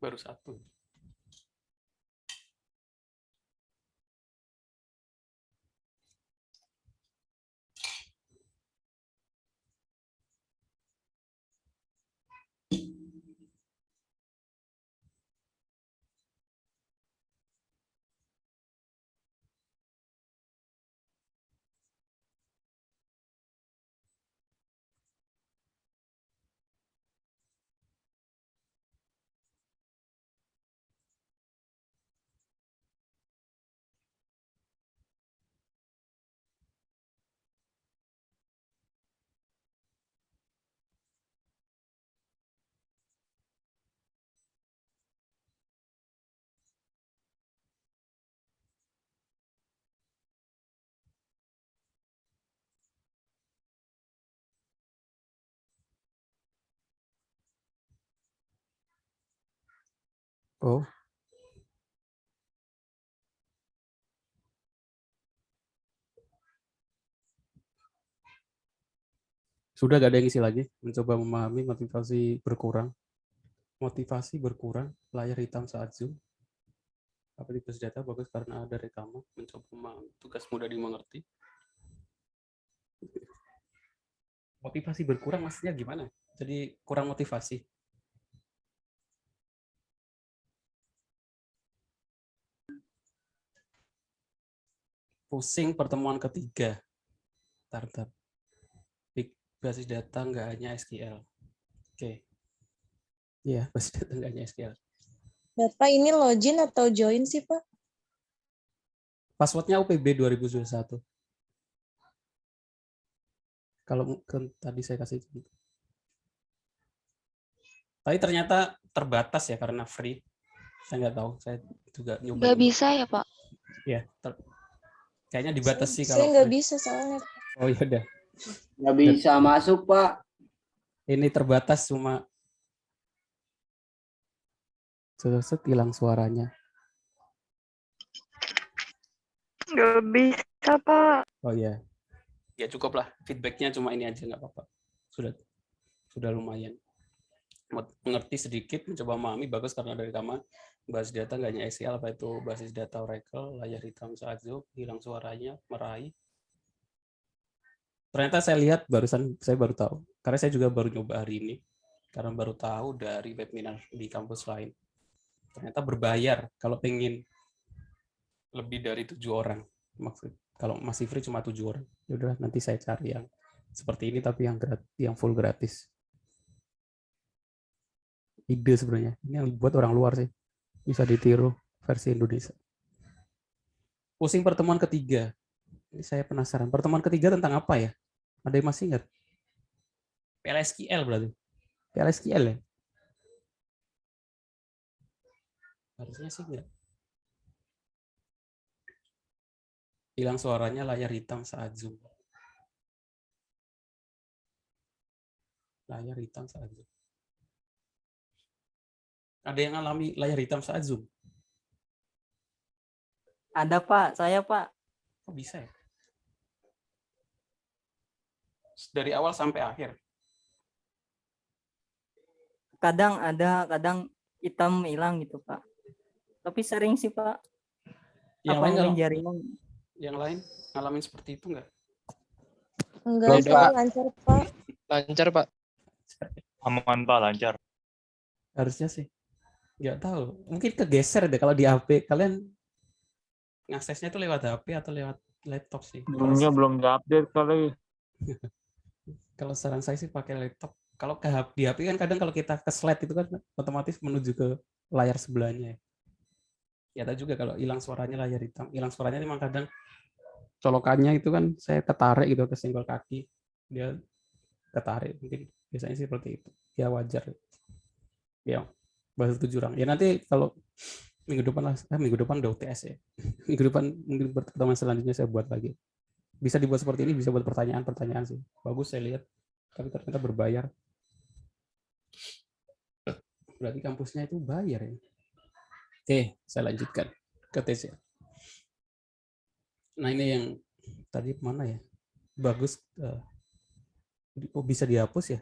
Baru 1. Oh. Sudah gak ada yang isi lagi? Mencoba memahami motivasi berkurang. Motivasi berkurang, layar hitam saat Zoom. Apa tipe senjata bagus karena ada rekaman. Mencoba memahami, tugas mudah dimengerti. Motivasi berkurang maksudnya gimana? Jadi kurang motivasi. Pusing pertemuan ketiga. Startup. Big basis data nggak hanya SQL. Oke. Iya, basis data nggak hanya SQL. Bapak ini login atau join sih, Pak? Passwordnya UPB 2021. Kalau tadi saya kasih itu. Tapi ternyata terbatas ya karena free. Saya nggak tahu. Saya juga nyoba. Nggak bisa ya, Pak? Ya, kayaknya dibatasi Saya kalau nggak free. bisa soalnya. Oh iya udah. Nggak bisa masuk, Pak. Ini terbatas cuma set hilang suaranya. Nggak bisa, Pak. Oh iya. Ya cukup lah. Feedbacknya cuma ini aja nggak apa-apa. Sudah lumayan. mengerti sedikit, mencoba memahami, bagus karena dari rekaman. Basis data nggak hanya SQL, apa itu basis data Oracle, layar hitam saat zoom, hilang suaranya, meraih. Ternyata saya lihat barusan, saya baru tahu, karena saya juga baru nyoba hari ini, karena baru tahu dari webinar di kampus lain. Ternyata berbayar kalau pengen lebih dari 7 orang. Maksud kalau masih free cuma 7 orang. Ya udah, nanti saya cari yang seperti ini tapi yang full gratis. Ide sebenarnya. Ini yang dibuat orang luar sih. Bisa ditiru versi Indonesia. Pusing pertemuan ketiga. Ini saya penasaran. Pertemuan ketiga tentang apa ya? Ada yang masih ingat? PLSQL berarti. PLSQL ya? Harusnya sih enggak. Hilang suaranya, layar hitam saat zoom. Layar hitam saat zoom. Ada yang alami layar hitam saat zoom? Ada Pak, saya Pak. Kok bisa ya? Dari awal sampai akhir. Kadang ada, kadang hitam hilang gitu Pak. Tapi sering sih Pak. Yang Apa lain mungkin kalau jaringan? yang lain ngalamin seperti itu enggak? Enggak, Belum, saya Pak. lancar, Pak. Lancar, Pak. Aman, Pak, lancar. Harusnya sih. Nggak tahu. Mungkin kegeser deh kalau di HP. Kalian ngaksesnya itu lewat HP atau lewat laptop sih? Zoom-nya belum diupdate kali. Kalau saran saya sih pakai laptop. Kalau ke di HP kan kadang kalau kita ke slide itu kan otomatis menuju ke layar sebelahnya. Ya ada juga kalau hilang suaranya layar hitam. Hilang suaranya memang kadang colokannya itu kan saya ketarik gitu ke senggol kaki. Dia ketarik. Mungkin biasanya sih seperti itu. Ya wajar. Ya, bahasa 7 orang. Ya nanti kalau minggu depan udah UTS ya. Minggu depan mungkin pertemuan selanjutnya saya buat lagi. Bisa dibuat seperti ini, bisa buat pertanyaan-pertanyaan sih. Bagus saya lihat. Tapi ternyata berbayar. Berarti kampusnya itu bayar ya. Oke, saya lanjutkan ke TC. Nah ini yang tadi mana ya? Bagus. Oh bisa dihapus ya?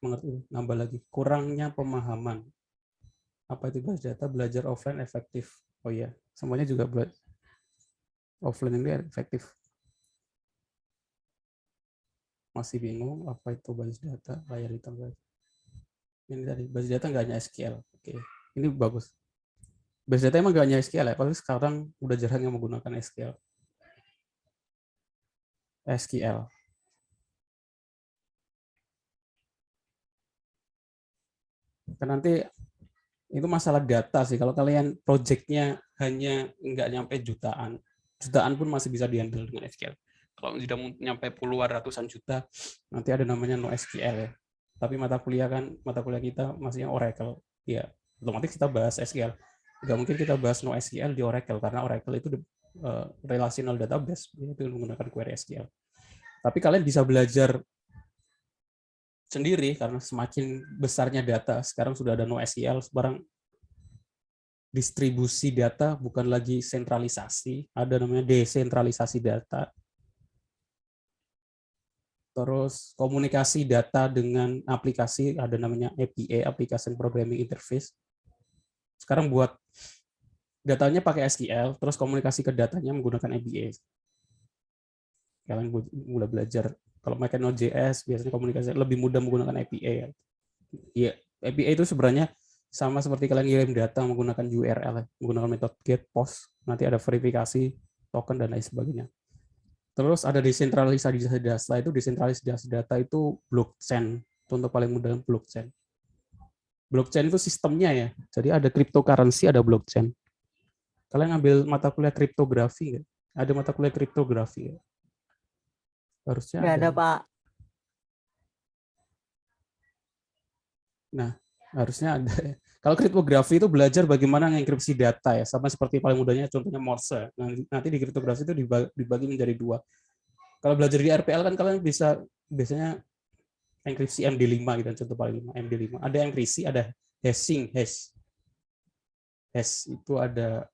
Mengerti? Nambah lagi. Kurangnya pemahaman. Apa itu basis data? Belajar offline efektif. Oh iya, semuanya juga offline ini efektif. Masih bingung apa itu basis data? Layar hitam. Ini tadi basis data nggak hanya SQL. Oke, ini bagus. Basis data emang nggak hanya SQL ya, tapi sekarang udah jarang yang menggunakan SQL. Karena nanti itu masalah data sih. Kalau kalian projectnya hanya nggak nyampe jutaan pun masih bisa dihandle dengan SQL. Kalau sudah nyampe puluhan ratusan juta, nanti ada namanya NoSQL ya. Tapi mata kuliah kita masih Oracle, ya otomatis kita bahas SQL. Nggak mungkin kita bahas NoSQL di Oracle karena Oracle itu relational database, itu menggunakan query SQL. Tapi kalian bisa belajar sendiri karena semakin besarnya data. Sekarang sudah ada NoSQL, sekarang distribusi data bukan lagi sentralisasi, ada namanya desentralisasi data. Terus komunikasi data dengan aplikasi, ada namanya API, Application Programming Interface. Sekarang buat datanya pakai SQL, terus komunikasi ke datanya menggunakan API. Kalian mulai belajar, kalau pakai Node.js, biasanya komunikasi lebih mudah menggunakan API. Ya, API itu sebenarnya sama seperti kalian ngirim data menggunakan URL, menggunakan metode get, post, nanti ada verifikasi, token, dan lain sebagainya. Terus ada desentralisasi data. Setelah itu desentralisasi data itu blockchain. Contoh paling mudah blockchain. Blockchain itu sistemnya ya. Jadi ada cryptocurrency, ada blockchain. Kalian ngambil mata kuliah kriptografi nggak? Ada mata kuliah kriptografi nggak? Harusnya Nggak ada Pak. Nah, harusnya ada. Kalau kriptografi itu belajar bagaimana mengenkripsi data ya, sama seperti paling mudahnya contohnya Morse. Nanti di kriptografi itu dibagi menjadi 2. Kalau belajar di RPL kan kalian bisa biasanya enkripsi MD5 gitu, contoh paling MD5. Ada enkripsi, ada hashing, hash itu ada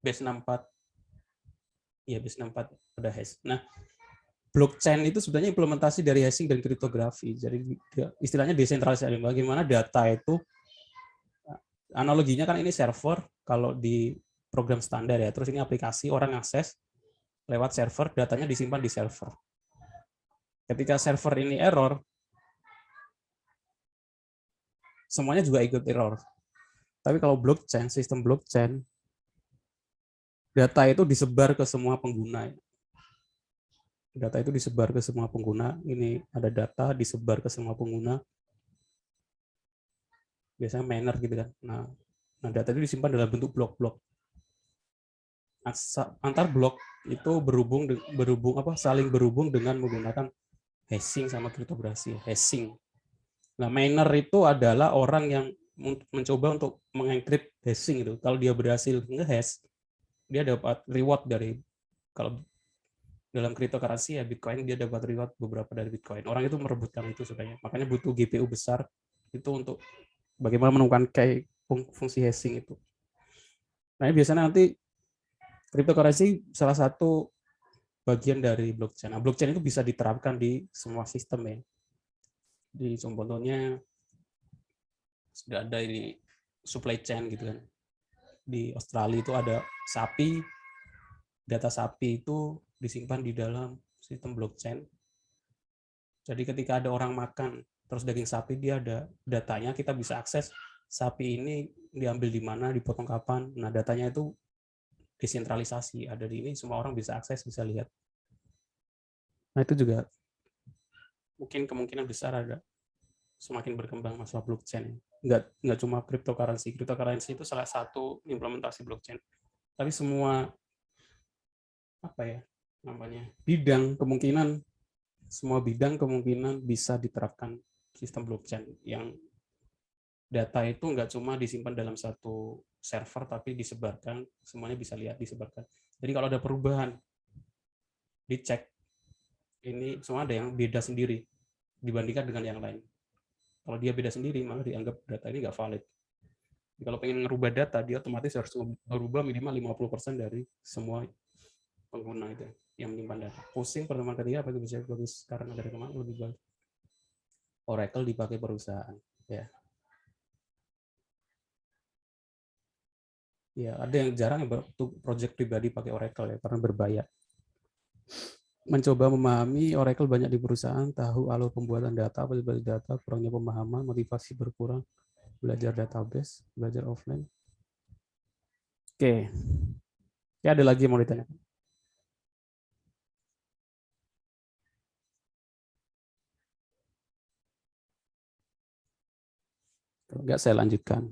base 64. Iya, base 64 ada hash. Nah, blockchain itu sebenarnya implementasi dari hashing dan kriptografi. Jadi istilahnya desentralisasi. Bagaimana data itu, analoginya kan ini server kalau di program standar ya. Terus ini aplikasi, orang akses lewat server, datanya disimpan di server. Ketika server ini error, semuanya juga ikut error. Tapi kalau blockchain, sistem blockchain, data itu disebar ke semua pengguna. Data itu disebar ke semua pengguna. Ini ada data disebar ke semua pengguna. Biasanya miner gitu kan. Nah, data itu disimpan dalam bentuk blok-blok. Antar blok itu saling berhubung dengan menggunakan hashing sama kriptografi. Hashing. Nah, miner itu adalah orang yang mencoba untuk mengenkrip hashing itu. Kalau dia berhasil nge-hash, dia dapat reward dari, kalau dalam cryptocurrency ya Bitcoin, dia dapat reward beberapa dari Bitcoin. Orang itu merebutkan itu sebenarnya. Makanya butuh GPU besar itu untuk bagaimana menemukan kayak fungsi hashing itu. Nah, biasanya nanti cryptocurrency salah satu bagian dari blockchain. Nah, blockchain itu bisa diterapkan di semua sistem ya. Di contohnya sudah ada ini supply chain gitu kan. Di Australia itu ada sapi, data sapi itu disimpan di dalam sistem blockchain. Jadi ketika ada orang makan terus daging sapi, dia ada datanya, kita bisa akses sapi ini diambil di mana, dipotong kapan. Nah, datanya itu desentralisasi, ada di ini, semua orang bisa akses, bisa lihat. Nah, itu juga mungkin kemungkinan besar ada semakin berkembang masalah blockchain. Nggak cuma cryptocurrency. Cryptocurrency itu salah satu implementasi blockchain. Tapi semua semua bidang kemungkinan bisa diterapkan sistem blockchain yang data itu nggak cuma disimpan dalam satu server, tapi disebarkan, semuanya bisa lihat, disebarkan. Jadi kalau ada perubahan, dicek, ini semua ada yang beda sendiri dibandingkan dengan yang lain. Kalau dia beda sendiri, malah dianggap data ini nggak valid. Jadi kalau pengen ngerubah data, dia otomatis harus merubah minimal 50% dari semua pengguna itu yang menyimpan data. Pusing pertemuan ketiga apa itu bisa bagus karena dari kemarin lebih baik. Oracle dipakai perusahaan, ya. Ya, ada yang jarang project pribadi pakai Oracle ya, karena berbayar. Mencoba memahami Oracle banyak di perusahaan, tahu alur pembuatan data, aplikasi data, kurangnya pemahaman, motivasi berkurang, belajar database, belajar offline. Oke. Ya, ada lagi yang mau ditanya? Kalau enggak, saya lanjutkan.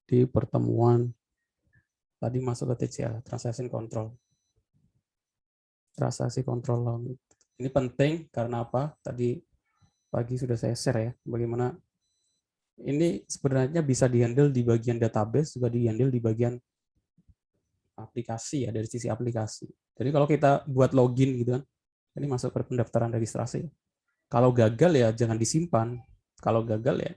Di pertemuan tadi masuk ke TCA, Transaction Control. Transaksi control law. Ini penting karena apa? Tadi pagi sudah saya share ya, bagaimana ini sebenarnya bisa dihandle di bagian database, juga dihandle di bagian aplikasi ya, dari sisi aplikasi. Jadi kalau kita buat login gitu kan, ini masuk ke pendaftaran registrasi. Kalau gagal ya jangan disimpan. Kalau gagal ya,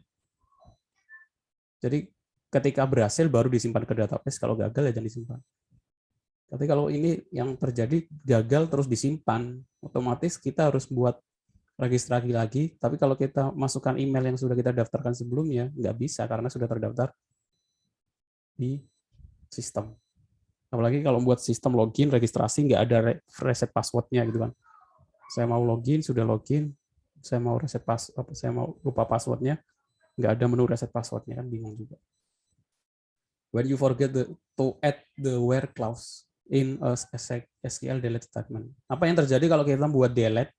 jadi ketika berhasil baru disimpan ke database, kalau gagal ya jangan disimpan. Tapi kalau ini yang terjadi gagal terus disimpan, otomatis kita harus buat registrasi lagi. Tapi kalau kita masukkan email yang sudah kita daftarkan sebelumnya, nggak bisa karena sudah terdaftar di sistem. Apalagi kalau buat sistem login, registrasi, nggak ada reset password-nya gitu kan. Saya mau login, sudah login, saya mau reset password, saya mau lupa password-nya, nggak ada menu reset password-nya, kan bingung juga. When you forget to add the where clause in a SQL delete statement. Apa yang terjadi kalau kita buat delete?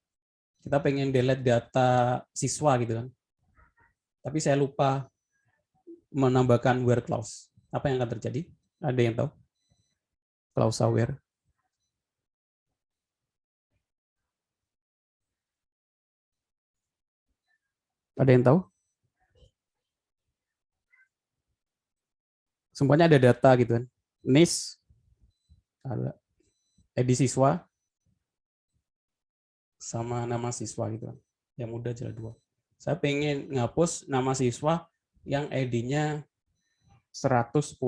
Kita pengen delete data siswa gitu kan. Tapi saya lupa menambahkan where clause. Apa yang akan terjadi? Ada yang tahu? Klausa where. Ada yang tahu? Semuanya ada data gitu kan. NIS, ada ID siswa, sama nama siswa gitu kan. Yang mudah jelas 2. Saya pengen ngapus nama siswa yang ID-nya 110.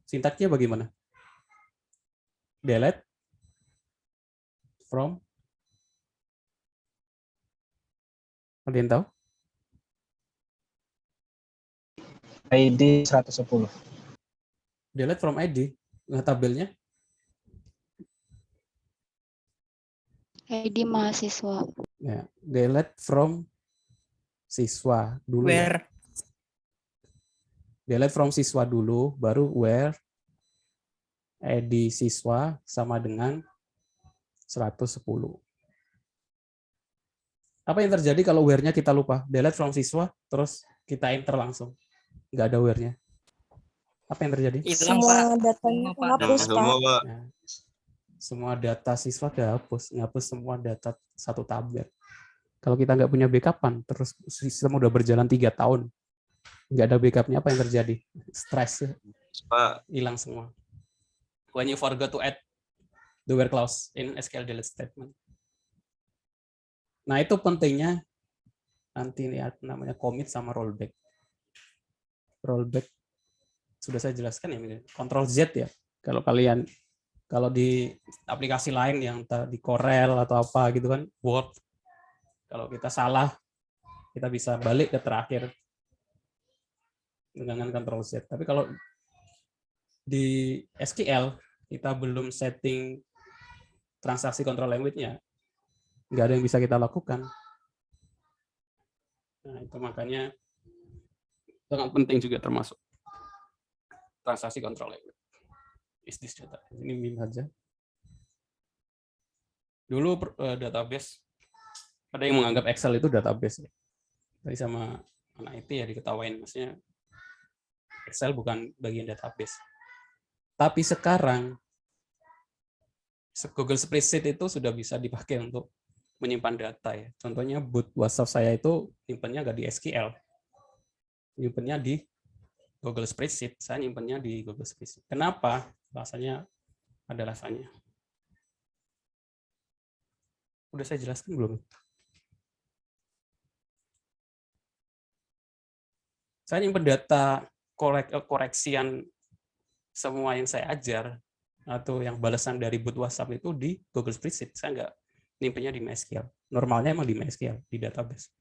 Sintaksnya bagaimana? Delete from Ada yang tahu? ID 110. Delete from ID. Nah, tabelnya ID mahasiswa. ya, delete from siswa dulu ya. Where Delete from siswa dulu, baru where ID siswa sama dengan 110. Apa yang terjadi kalau where-nya kita lupa? Delete from siswa, terus kita enter langsung. Nggak ada where-nya. Apa yang terjadi? hilang Semua Pak. datanya Semua, Pak. kehapus, Pak. Nah, semua data siswa kehapus, ngapus semua data satu tabel. Kalau kita nggak punya backup-an, terus sistem udah berjalan 3 tahun, nggak ada backup-nya, apa yang terjadi? Stres, Pak, hilang semua. When you forgot to add the where clause in SQL delete statement. Nah, itu pentingnya nanti lihat namanya commit sama rollback. Rollback sudah saya jelaskan ya, Ctrl Z ya. Kalau di aplikasi lain yang di Corel atau apa gitu kan, Word, kalau kita salah, kita bisa balik ke terakhir dengan Ctrl Z. Tapi kalau di SQL kita belum setting transaksi control language-nya, nggak ada yang bisa kita lakukan. Nah, itu makanya sangat penting juga termasuk transaksi control language. Is this data? Ini meme aja. Dulu database, ada yang menganggap Excel itu database. Tadi sama anak IT ya diketawain, maksudnya Excel bukan bagian database. Tapi sekarang Google Spreadsheet itu sudah bisa dipakai untuk menyimpan data ya. Contohnya boot WhatsApp saya itu nyimpannya nggak di SQL, nyimpannya di Google Spreadsheet. Saya nyimpannya di Google Spreadsheet. Kenapa? Alasannya ada alasannya. Udah saya jelaskan belum? Saya nyimpan data koreksian semua yang saya ajar atau yang balasan dari boot WhatsApp itu di Google Spreadsheet. Saya nggak nyimpannya di MySQL. Normalnya emang di MySQL, di database.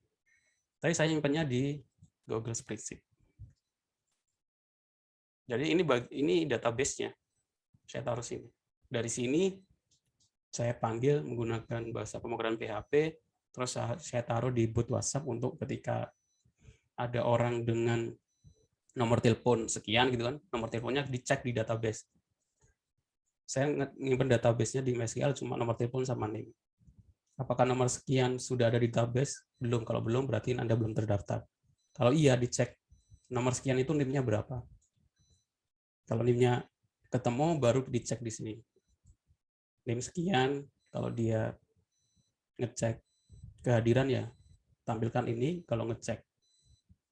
Tapi saya nyimpannya di Google Spreadsheet. Jadi ini database-nya. Saya taruh sini. Dari sini saya panggil menggunakan bahasa pemrograman PHP, terus saya taruh di boot WhatsApp untuk ketika ada orang dengan nomor telepon sekian gitu kan, nomor teleponnya dicek di database. Saya nyimpan database-nya di MySQL cuma nomor telepon sama name. Apakah nomor sekian sudah ada di database? Belum. Kalau belum berarti Anda belum terdaftar. Kalau iya, dicek nomor sekian itu NIM-nya berapa. Kalau NIM-nya ketemu baru dicek di sini. NIM sekian, kalau dia ngecek kehadiran ya tampilkan ini, kalau ngecek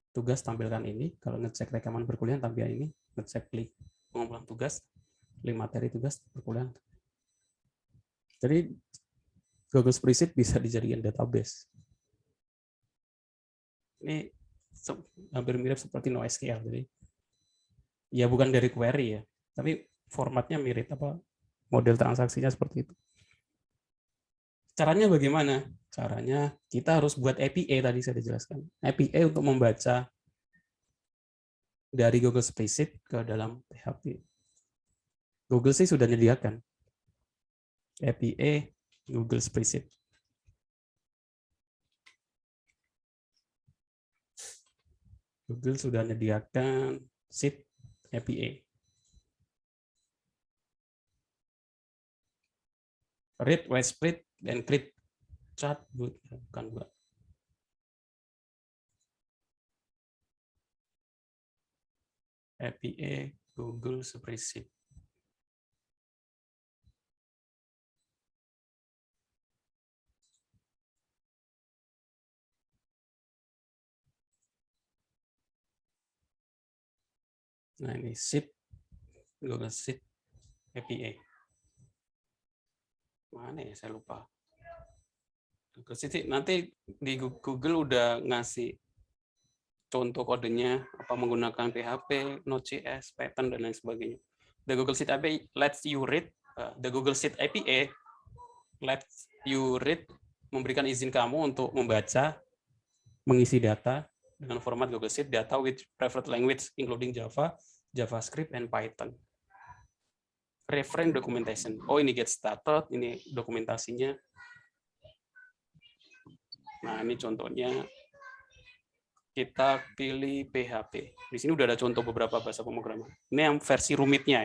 tugas tampilkan ini, kalau ngecek rekaman perkuliahan tampilkan ini, ngecek link pengumpulan tugas, link materi tugas perkuliahan. Jadi Google Spreadsheet bisa dijadikan database. Ini hampir mirip seperti NoSQL. Jadi ya bukan dari query ya, tapi formatnya mirip, model transaksinya seperti itu. Caranya bagaimana? Caranya kita harus buat API tadi saya jelaskan. API untuk membaca dari Google Spreadsheet ke dalam PHP. Google sih sudah menyediakan API Google Spreadsheet. Google sudah menyediakan Sheet API. Read, write, split, dan create chart, bukan buat. API Google Spreadsheet. Nah ini Sheet, Google Sheet API. Mana ya, saya lupa. Google Sheet nanti di Google udah ngasih contoh kodenya, apa menggunakan PHP, Node.js, Python dan lain sebagainya. The Google Sheet API lets you read. The Google Sheet API lets you read, memberikan izin kamu untuk membaca mengisi data dengan format Google Sheet, data with preferred language including Java, JavaScript, and Python. Reference documentation. Oh, ini get started, ini dokumentasinya. Nah, ini contohnya. Kita pilih PHP. Di sini udah ada contoh beberapa bahasa pemrograman. Ini yang versi rumitnya.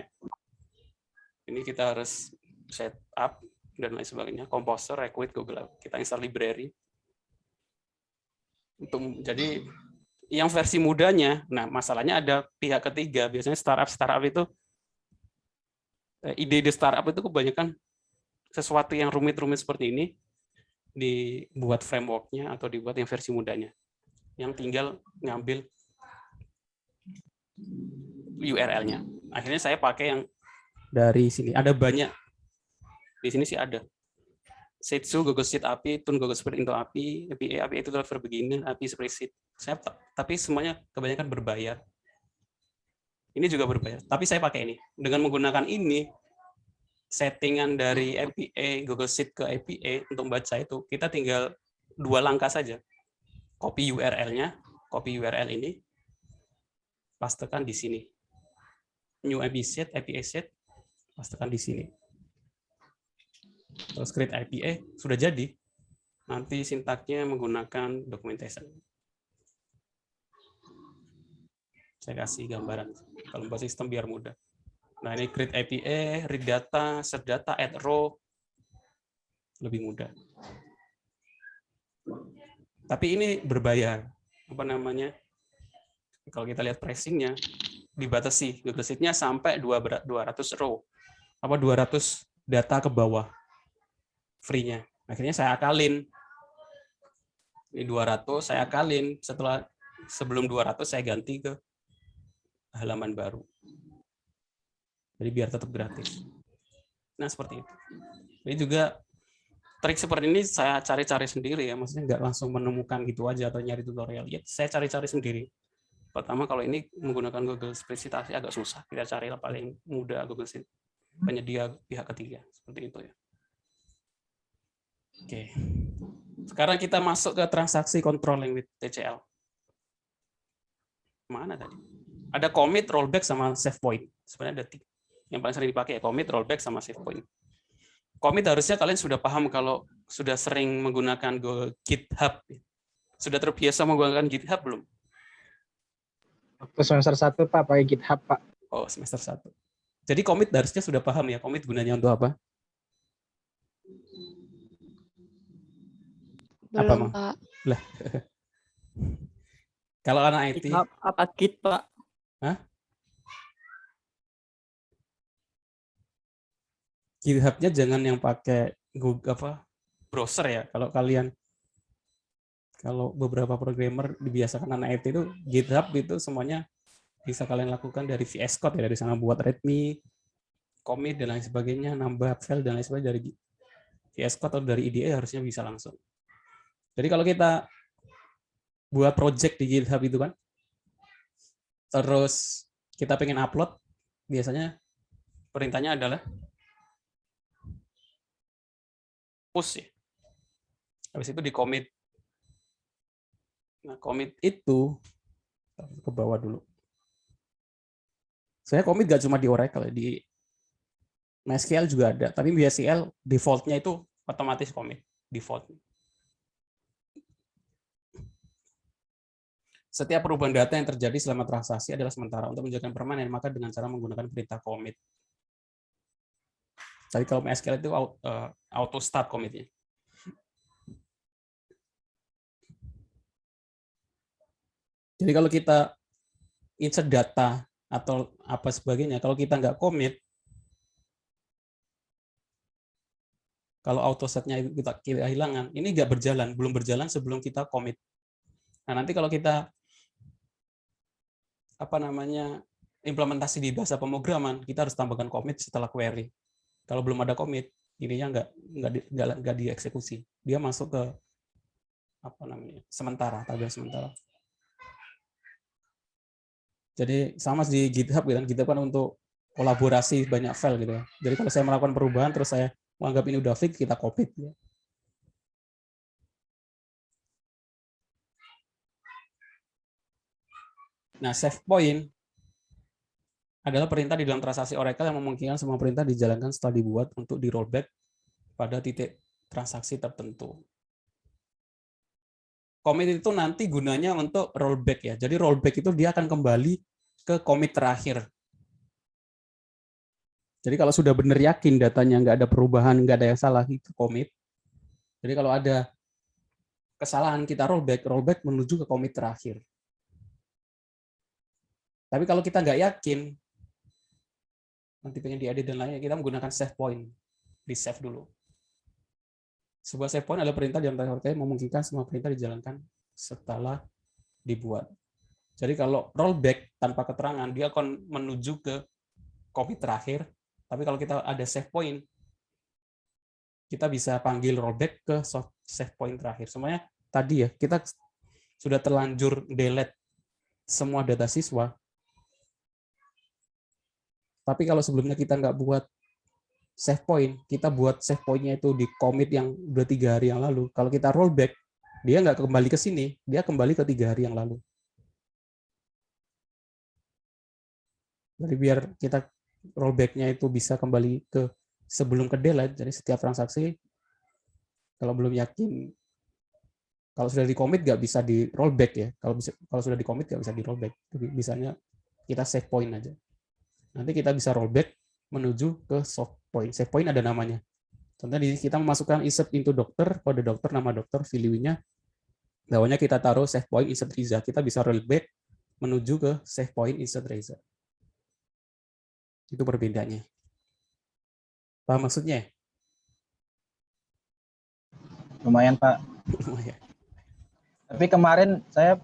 Ini kita harus set up dan lain sebagainya. Composer, Requit, Google. Kita install library. Jadi yang versi mudanya, nah masalahnya ada pihak ketiga. Biasanya startup itu, ide startup itu kebanyakan sesuatu yang rumit-rumit seperti ini dibuat framework-nya atau dibuat yang versi mudanya. Yang tinggal ngambil URL-nya. Akhirnya saya pakai yang dari sini. Ada banyak. Di sini sih ada. Sheetsu, Google Sheet API, Tune Google Spread into API, API itu for beginner, API Spreadsheet. Tapi semuanya kebanyakan berbayar. Ini juga berbayar. Tapi saya pakai ini. Dengan menggunakan ini, settingan dari API, Google Sheet ke API untuk baca itu, kita tinggal 2 langkah saja. Copy URL-nya, copy URL ini, pastekan di sini. New API sheet, pastekan di sini. Terus create API, sudah jadi. Nanti sintaknya menggunakan documentation. Saya kasih gambaran. Kalau buat sistem biar mudah. Nah, ini create API, read data, set data, add row. Lebih mudah. Tapi ini berbayar. Apa namanya? Kalau kita lihat pricing-nya, dibatasi Google Sheet-nya sampai 200 row. 200 data ke bawah. Free-nya. Akhirnya saya akalin. Ini 200, saya akalin. Sebelum 200, saya ganti ke halaman baru. Jadi biar tetap gratis. Nah, seperti itu. Ini juga trik seperti ini saya cari-cari sendiri ya, maksudnya nggak langsung menemukan gitu aja atau nyari tutorial. Ya, saya cari-cari sendiri. Pertama kalau ini menggunakan Google Spreadsheet agak susah. Kita cari yang paling mudah Google Sheet penyedia pihak ketiga seperti itu ya. Oke. Sekarang kita masuk ke transaksi controlling with TCL. Mana tadi? Ada commit, rollback sama save point. Sebenarnya ada 3. Yang paling sering dipakai ya commit, rollback sama save point. Commit harusnya kalian sudah paham kalau sudah sering menggunakan GitHub. Sudah terbiasa menggunakan GitHub belum? Waktu semester 1 Pak pakai GitHub Pak. Oh, semester 1. Jadi commit harusnya sudah paham ya, commit gunanya untuk apa? Belum, Mang? Pak. Lah. Kalau anak IT, Apa Git, Pak? hah? GitHub-nya jangan yang pakai Google browser ya. Kalau beberapa programmer dibiasakan anak IT itu GitHub itu semuanya bisa kalian lakukan dari VS Code ya, dari sana buat readme, commit dan lain sebagainya, nambah file dan lain sebagainya dari VS Code atau dari IDE harusnya bisa langsung. Jadi kalau kita buat project di GitHub itu kan, terus kita pengen upload, biasanya perintahnya adalah push ya. Habis itu di commit. Nah, commit itu ke bawah dulu. Saya commit gak cuma di Oracle, di MySQL juga ada. Tapi MySQL default-nya itu otomatis commit. Default. Setiap perubahan data yang terjadi selama transaksi adalah sementara. Untuk menjadikan permanen, maka dengan cara menggunakan perintah commit. Jadi kalau MySQL itu auto start commit-nya. Jadi kalau kita insert data atau apa sebagainya, kalau kita nggak commit, kalau auto set-nya kita kehilangan, ini nggak berjalan, belum berjalan sebelum kita commit. Nah, nanti kalau kita implementasi di bahasa pemrograman, kita harus tambahkan commit setelah query. Kalau belum ada commit, ininya nggak dieksekusi. Dia masuk ke sementara, tagar sementara. Jadi sama di GitHub kan untuk kolaborasi banyak file gitu ya. Jadi kalau saya melakukan perubahan terus saya menganggap ini udah fix, kita copy ya. Nah, save point adalah perintah di dalam transaksi Oracle yang memungkinkan semua perintah dijalankan setelah dibuat untuk di rollback pada titik transaksi tertentu. Commit itu nanti gunanya untuk rollback ya. Jadi rollback itu dia akan kembali ke commit terakhir. Jadi kalau sudah benar yakin datanya nggak ada perubahan, nggak ada yang salah, itu commit. Jadi kalau ada kesalahan kita rollback menuju ke commit terakhir. Tapi kalau kita nggak yakin, nanti pengen diedit dan lainnya, kita menggunakan save point. Di save dulu. Sebuah save point adalah perintah di antara Oracle yang memungkinkan semua perintah dijalankan setelah dibuat. Jadi kalau rollback tanpa keterangan, dia akan menuju ke commit terakhir. Tapi kalau kita ada save point, kita bisa panggil rollback ke save point terakhir. Semuanya tadi ya, kita sudah terlanjur delete semua data siswa. Tapi kalau sebelumnya kita nggak buat save point, kita buat save point-nya itu di commit yang udah 3 hari yang lalu. Kalau kita rollback, dia nggak kembali ke sini, dia kembali ke 3 hari yang lalu. Jadi biar kita rollback-nya itu bisa kembali ke sebelum ke delete, jadi setiap transaksi, kalau belum yakin, kalau sudah di commit nggak bisa di rollback ya. Kalau sudah di commit nggak bisa di rollback. Jadi bisanya kita save point aja. Nanti kita bisa rollback menuju ke save point. Save point ada namanya. Contohnya di kita memasukkan insert into dokter, kode dokter, nama dokter, value-nya. Bawahnya kita taruh save point insert Riza. Kita bisa rollback menuju ke save point insert Riza. Itu perbedaannya. Paham maksudnya? Lumayan, Pak. Lumayan. Tapi kemarin saya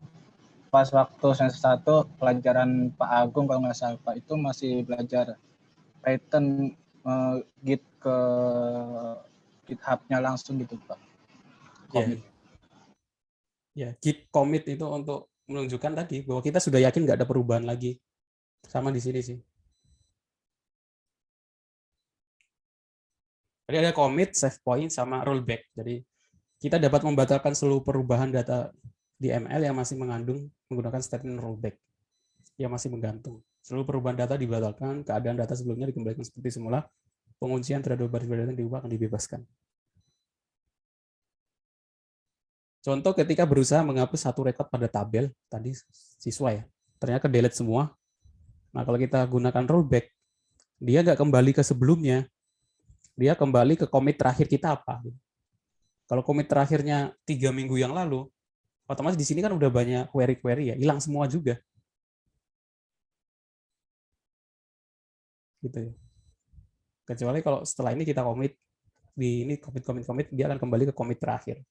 pas waktu semester 1 pelajaran Pak Agung kalau nggak salah Pak, itu masih belajar Python Git ke GitHub-nya langsung gitu Pak. Commit. Ya, git commit itu untuk menunjukkan tadi bahwa kita sudah yakin nggak ada perubahan lagi. Sama di sini sih. Jadi ada commit, save point, sama rollback. Jadi kita dapat membatalkan seluruh perubahan data di ML yang masih mengandung menggunakan statement rollback yang masih menggantung. Seluruh perubahan data dibatalkan, keadaan data sebelumnya dikembalikan seperti semula, penguncian terhadap baris data yang diubah akan dibebaskan. Contoh ketika berusaha menghapus satu rekod pada tabel, tadi siswa ya, ternyata delete semua. Nah kalau kita gunakan rollback, dia nggak kembali ke sebelumnya, dia kembali ke commit terakhir kita apa. Kalau commit terakhirnya 3 minggu yang lalu, otomatis di sini kan udah banyak query-query ya, hilang semua juga. Gitu ya. Kecuali kalau setelah ini kita commit, di ini commit, dia akan kembali ke commit terakhir.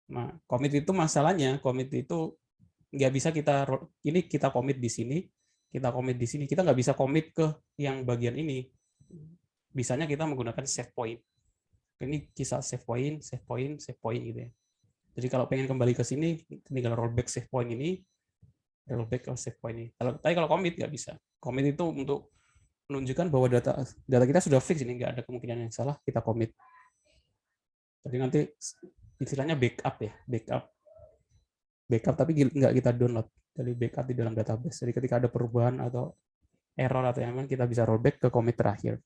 Nah, commit itu masalahnya, commit itu nggak bisa kita commit di sini, kita commit di sini, kita nggak bisa commit ke yang bagian ini. Bisanya kita menggunakan save point. Ini kisah save point gitu ya. Jadi kalau pengen kembali ke sini, tinggal rollback save point ini, rollback ke save point ini. Kalau commit nggak bisa. Commit itu untuk menunjukkan bahwa data kita sudah fix ini, nggak ada kemungkinan yang salah, kita commit. Jadi nanti istilahnya backup ya, backup tapi nggak kita download. Jadi backup di dalam database. Jadi ketika ada perubahan atau error atau yang lain, kita bisa rollback ke commit terakhir.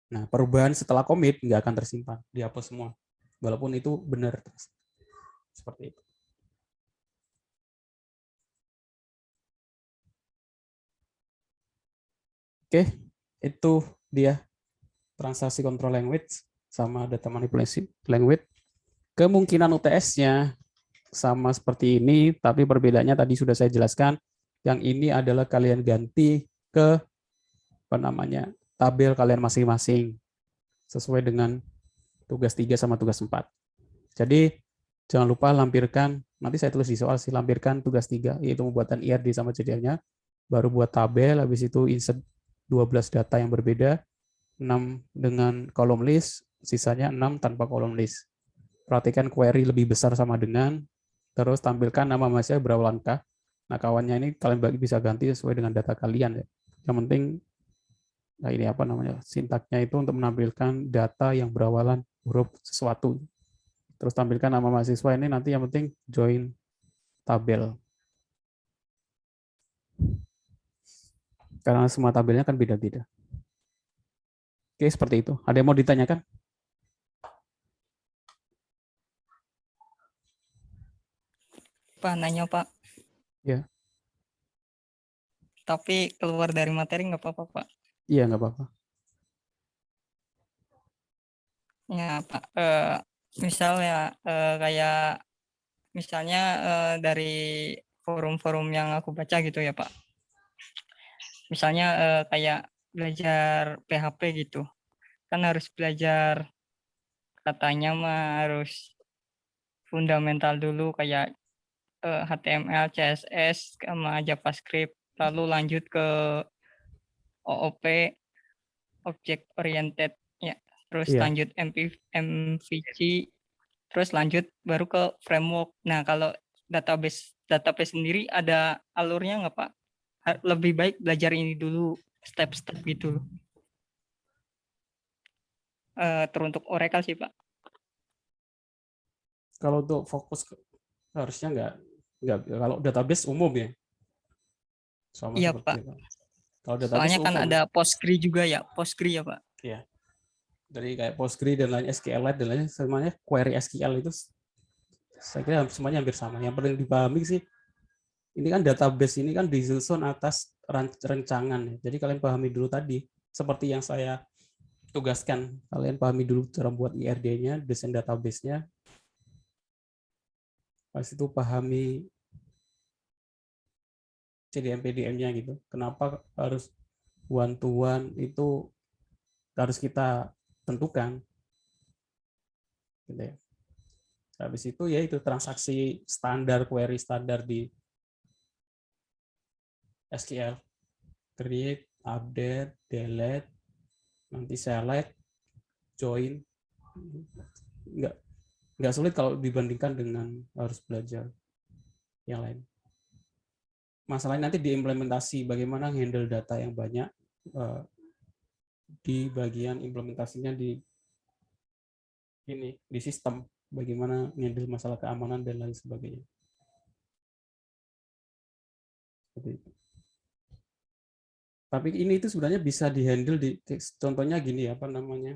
Nah, perubahan setelah commit nggak akan tersimpan, dihapus semua. Walaupun itu benar. Seperti itu. Oke, itu dia transaksi control language sama data manipulation language. Kemungkinan UTS-nya sama seperti ini, tapi perbedaannya tadi sudah saya jelaskan. Yang ini adalah kalian ganti ke tabel kalian masing-masing sesuai dengan tugas 3 sama tugas 4. Jadi jangan lupa lampirkan, nanti saya tulis di soal sih, lampirkan tugas 3 yaitu pembuatan IRD sama JDL-nya, baru buat tabel, habis itu insert 12 data yang berbeda, 6 dengan kolom list, sisanya 6 tanpa kolom list. Perhatikan query lebih besar sama dengan, terus tampilkan nama mahasiswa berapa langkah. Nah, kawannya ini kalian bisa ganti sesuai dengan data kalian ya. Yang penting nah ini sintaknya itu untuk menampilkan data yang berawalan huruf sesuatu. Terus tampilkan nama mahasiswa ini nanti yang penting join tabel. Karena semua tabelnya kan beda-beda. Oke, seperti itu. Ada yang mau ditanyakan? Pak, nanya Pak. Ya. Tapi keluar dari materi nggak apa-apa Pak. Iya, nggak apa-apa. Ya Pak, misalnya kayak misalnya dari forum-forum yang aku baca gitu ya Pak. Misalnya kayak belajar PHP gitu. Kan harus belajar, katanya mah harus fundamental dulu kayak HTML, CSS, sama JavaScript. Lalu lanjut ke OOP, Object Oriented, ya. Terus Iya. lanjut MVC, terus lanjut baru ke framework. Nah, kalau database sendiri ada alurnya nggak Pak? Lebih baik belajar ini dulu, step-step gitu. Teruntuk Oracle sih Pak. Kalau untuk fokus harusnya nggak kalau database umum ya. Sama Iya seperti Pak. itu. Kalau database Soalnya kan umum. ada Postgre juga ya, Postgre ya Pak. Ya. Dari kayak Postgre dan lain SQLite dan lain semuanya query SQL itu saya kira semuanya hampir sama. Yang perlu dipahami sih ini kan database ini kan disusun atas rencangan ya. Jadi kalian pahami dulu tadi seperti yang saya tugaskan. Kalian pahami dulu cara buat IRD-nya, desain database-nya. Pas itu pahami CDM-PDM-nya gitu. Kenapa harus one to one itu harus kita tentukan. Gitu ya. Habis itu ya itu transaksi standar, query standar di SQL. Create, update, delete, nanti select, join. Nggak sulit kalau dibandingkan dengan harus belajar yang lain. Masalahnya nanti diimplementasi, bagaimana handle data yang banyak di bagian implementasinya di sistem, bagaimana handle masalah keamanan dan lain sebagainya. Seperti itu. Tapi ini itu sebenarnya bisa dihandle di contohnya gini apa namanya?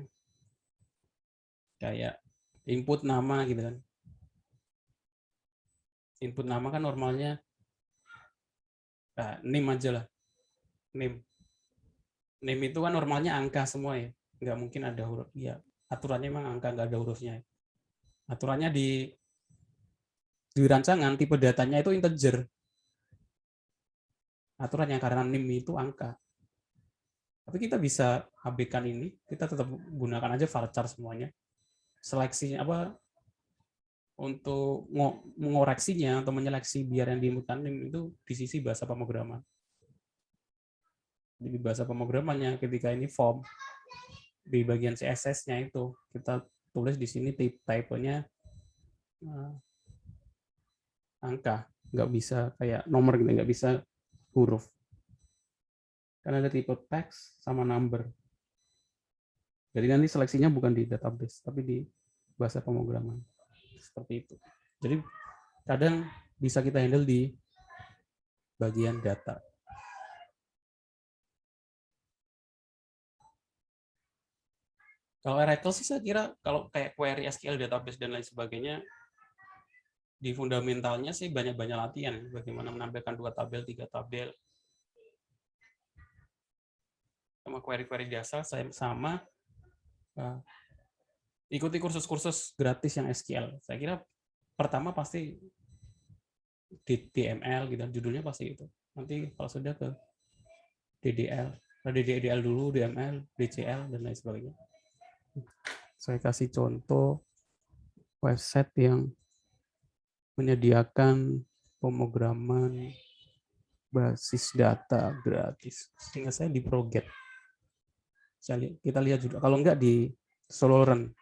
Kayak input nama gitu kan. Input nama kan normalnya name aja lah. Name itu kan normalnya angka semua ya. Nggak mungkin ada huruf. Ya, aturannya memang angka, nggak ada hurufnya. Aturannya di rancangan tipe datanya itu integer. Aturannya karena name itu angka. Tapi kita bisa habiskan ini, kita tetap gunakan aja varchar semuanya. Seleksinya apa untuk mengoreksinya atau menyeleksi biar yang diinputkan itu di sisi bahasa pemrograman. Di bahasa pemrogramannya ketika ini form di bagian CSS-nya itu kita tulis di sini type-nya angka, nggak bisa kayak nomor gitu, nggak bisa huruf. Karena ada tipe text sama number. Jadi nanti seleksinya bukan di database, tapi di bahasa pemrograman. Seperti itu. Jadi kadang bisa kita handle di bagian data. Kalau Oracle sih saya kira kalau kayak query SQL database dan lain sebagainya, di fundamentalnya sih banyak-banyak latihan. Bagaimana menampilkan 2 tabel, 3 tabel. Sama query-query dasar saya sama ikuti kursus-kursus gratis yang SQL. Saya kira pertama pasti di DML gitu, judulnya pasti itu. Nanti kalau sudah ke DDL, DDL dulu, DML, DCL dan lain sebagainya. Saya kasih contoh website yang menyediakan pemrograman basis data gratis. Sehingga saya di Proget. Kita lihat juga. Kalau enggak di Soloren.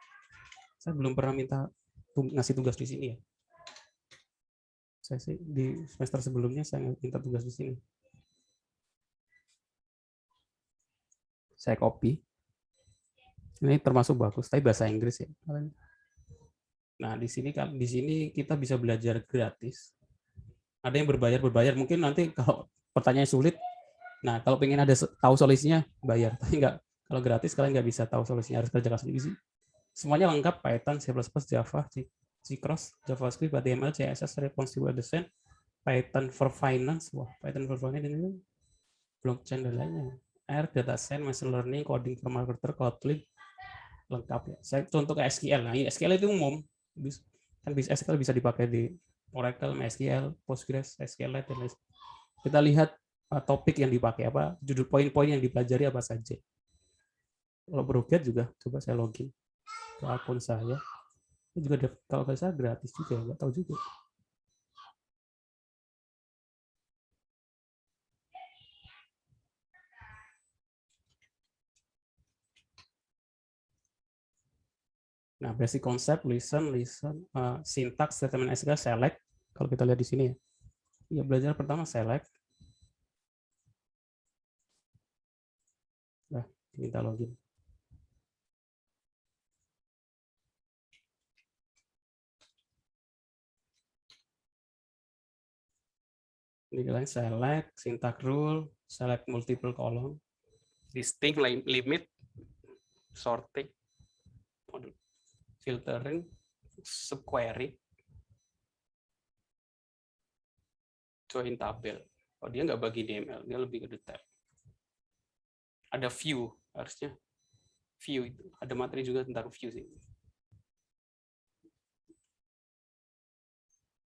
Saya belum pernah ngasih tugas di sini ya. Saya sih di semester sebelumnya saya minta tugas di sini. Saya copy. Ini termasuk bagus, tapi bahasa Inggris ya. Nah, di sini kita bisa belajar gratis Ada yang berbayar. Mungkin nanti kalau pertanyaan sulit, nah kalau pengen ada tahu solusinya bayar. Tapi enggak, kalau gratis kalian nggak bisa tahu solusinya, harus kerjakan sendiri. Semuanya lengkap, Python, C++, Java, C-Cross, JavaScript, HTML, CSS, Responsive Design, Python for Finance, Python for Finance ini blockchain dan lainnya. R, data science, machine learning, coding for marketer, Kotlin, lengkap ya. Saya contoh ke SQL. Nah, SQL itu umum. Kan bisa SQL bisa dipakai di Oracle, MySQL, Postgres, SQLite dan lain. Kita lihat topik yang dipakai apa, judul poin-poin yang dipelajari apa saja. Kalau Broget juga coba saya login ke akun saya. Ini juga kalau saya gratis juga, nggak tahu juga. Nah, basic concept, listen, syntax, statement SQL, select. Kalau kita lihat di sini ya. Ya, belajar pertama select. Nah, kita login. Ini kalian select, syntax rule, select multiple column, listing, limit, sorting, filtering, subquery, join tabel. Oh, dia nggak bagi DML, dia lebih ke detail. Ada view, harusnya view itu. Ada materi juga tentang view sih.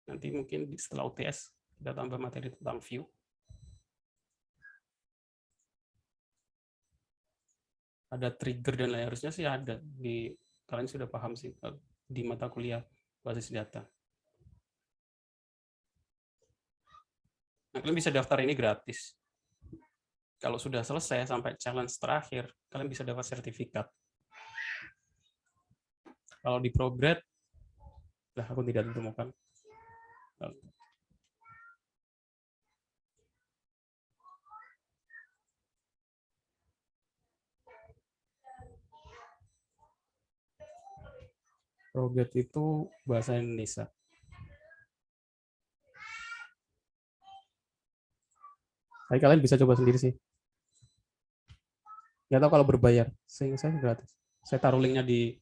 Nanti mungkin setelah UTS kita tambah materi tentang view. Ada trigger dan lain, harusnya sih ada di kalian sudah paham sih di mata kuliah basis data. Nah, kalian bisa daftar ini gratis. Kalau sudah selesai sampai challenge terakhir, kalian bisa dapat sertifikat. Kalau di Prograde, lah aku tidak ditemukan. Prograde itu bahasa Indonesia. Tapi kalian bisa coba sendiri sih. Nggak tahu kalau berbayar. Sehingga saya gratis. Saya taruh linknya di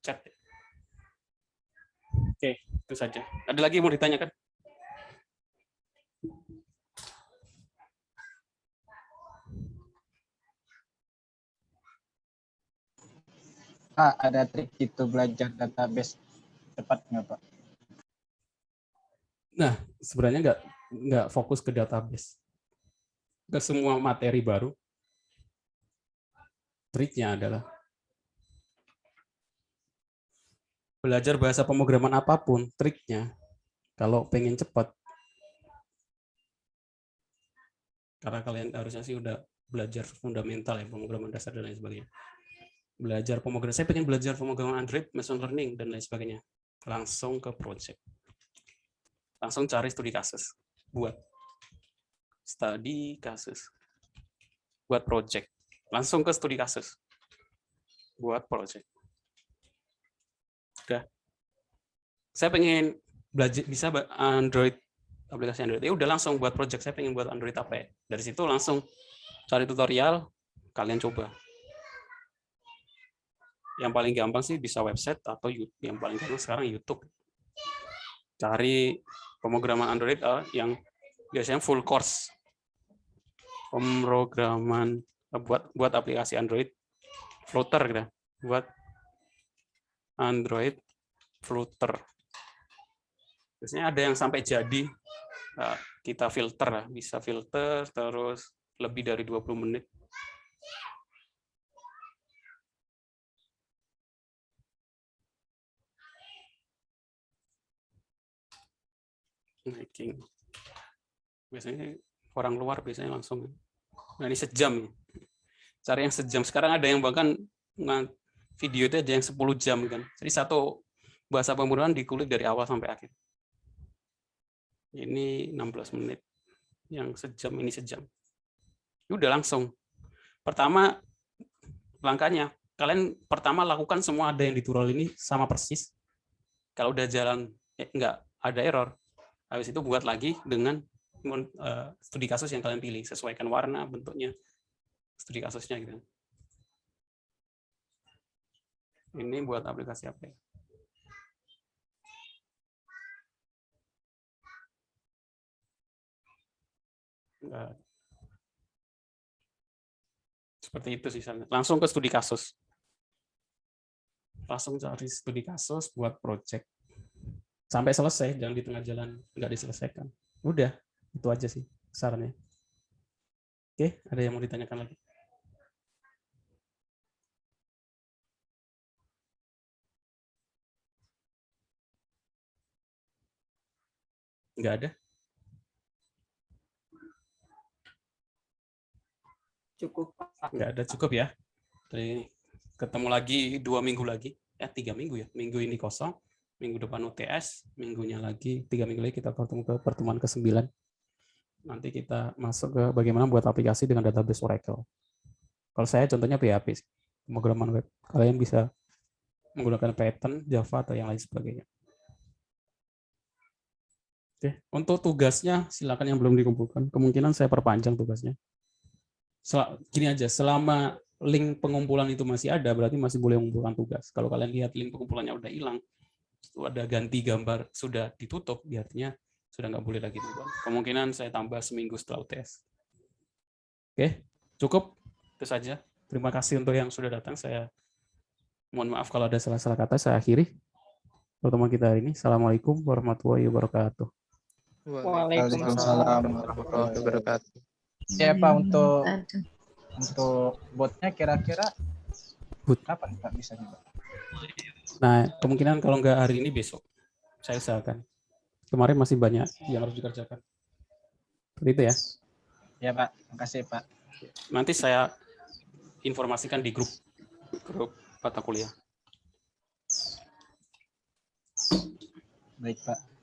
chat. Oke, itu saja. Ada lagi yang mau ditanyakan? Pak, ada trik gitu belajar database cepat nggak, Pak? Nah, sebenarnya nggak fokus ke database. Ke semua materi baru. Triknya adalah belajar bahasa pemrograman apapun, triknya kalau pengen cepat, karena kalian harusnya sih udah belajar fundamental ya, pemrograman dasar dan lain sebagainya. Belajar pemrograman, saya pengen belajar pemrograman Android, machine learning dan lain sebagainya. Langsung ke project. Langsung cari studi kasus. Buat studi kasus. Buat project. Langsung ke studi kasus. Buat project. Udah. Saya pengen belajar bisa Android, aplikasi Android. Ya udah langsung buat project. Saya pengen buat Android apa ya. Dari situ langsung cari tutorial, kalian coba. Yang paling gampang sih bisa website atau YouTube. Yang paling gampang sekarang YouTube. Cari pemrograman Android yang biasanya full course. Pemrograman buat aplikasi Android Flutter gitu. Buat Android Flutter. Biasanya ada yang sampai jadi kita filter, bisa filter terus lebih dari 20 menit. Making. Biasanya orang luar biasanya langsung. Nah, ini sejam. Cari yang sejam. Sekarang ada yang bahkan video itu ada yang 10 jam kan. Jadi satu bahasa pemrograman dikulik dari awal sampai akhir. Ini 16 menit. Yang sejam, ini sejam. Udah langsung. Pertama, langkahnya, kalian pertama lakukan semua ada yang di tutorial ini sama persis. Kalau udah jalan, nggak ada error, Habis itu buat lagi dengan studi kasus yang kalian pilih, sesuaikan warna, bentuknya, studi kasusnya gitu. Ini buat aplikasi apa ya? Enggak. Seperti itu sih. Langsung ke studi kasus. Langsung cari studi kasus buat project. Sampai selesai, jangan di tengah jalan nggak diselesaikan. Udah, itu aja sih sarannya. Oke, ada yang mau ditanyakan lagi? Nggak ada? Cukup. Nggak ada, cukup ya. Jadi ketemu lagi 2 minggu lagi. 3 minggu ya. Minggu ini kosong. Minggu depan UTS. Minggunya lagi, 3 minggu lagi kita bertemu ke pertemuan ke-9. Nanti kita masuk ke bagaimana buat aplikasi dengan database Oracle. Kalau saya contohnya PHP, pemrograman web. Kalian bisa menggunakan Python, Java, atau yang lain sebagainya. Oke, untuk tugasnya silakan yang belum dikumpulkan. Kemungkinan saya perpanjang tugasnya. Gini aja, selama link pengumpulan itu masih ada, berarti masih boleh mengumpulkan tugas. Kalau kalian lihat link pengumpulannya udah hilang, itu ada ganti gambar, sudah ditutup, artinya sudah nggak boleh lagi tugas. Kemungkinan saya tambah seminggu setelah UTS. Oke, cukup. Itu saja. Terima kasih untuk yang sudah datang. Saya mohon maaf kalau ada salah-salah kata. Saya akhiri pertemuan kita hari ini. Assalamualaikum warahmatullahi wabarakatuh. Waalaikumsalam warahmatullahi wabarakatuh. Ya Pak, untuk botnya kira-kira kapan Pak bisa juga? Nah, kemungkinan kalau nggak hari ini besok, saya usahakan. Kemarin masih banyak yang harus dikerjakan. Seperti itu ya. Ya Pak, makasih Pak. Nanti saya informasikan di grup mata kuliah. Baik Pak.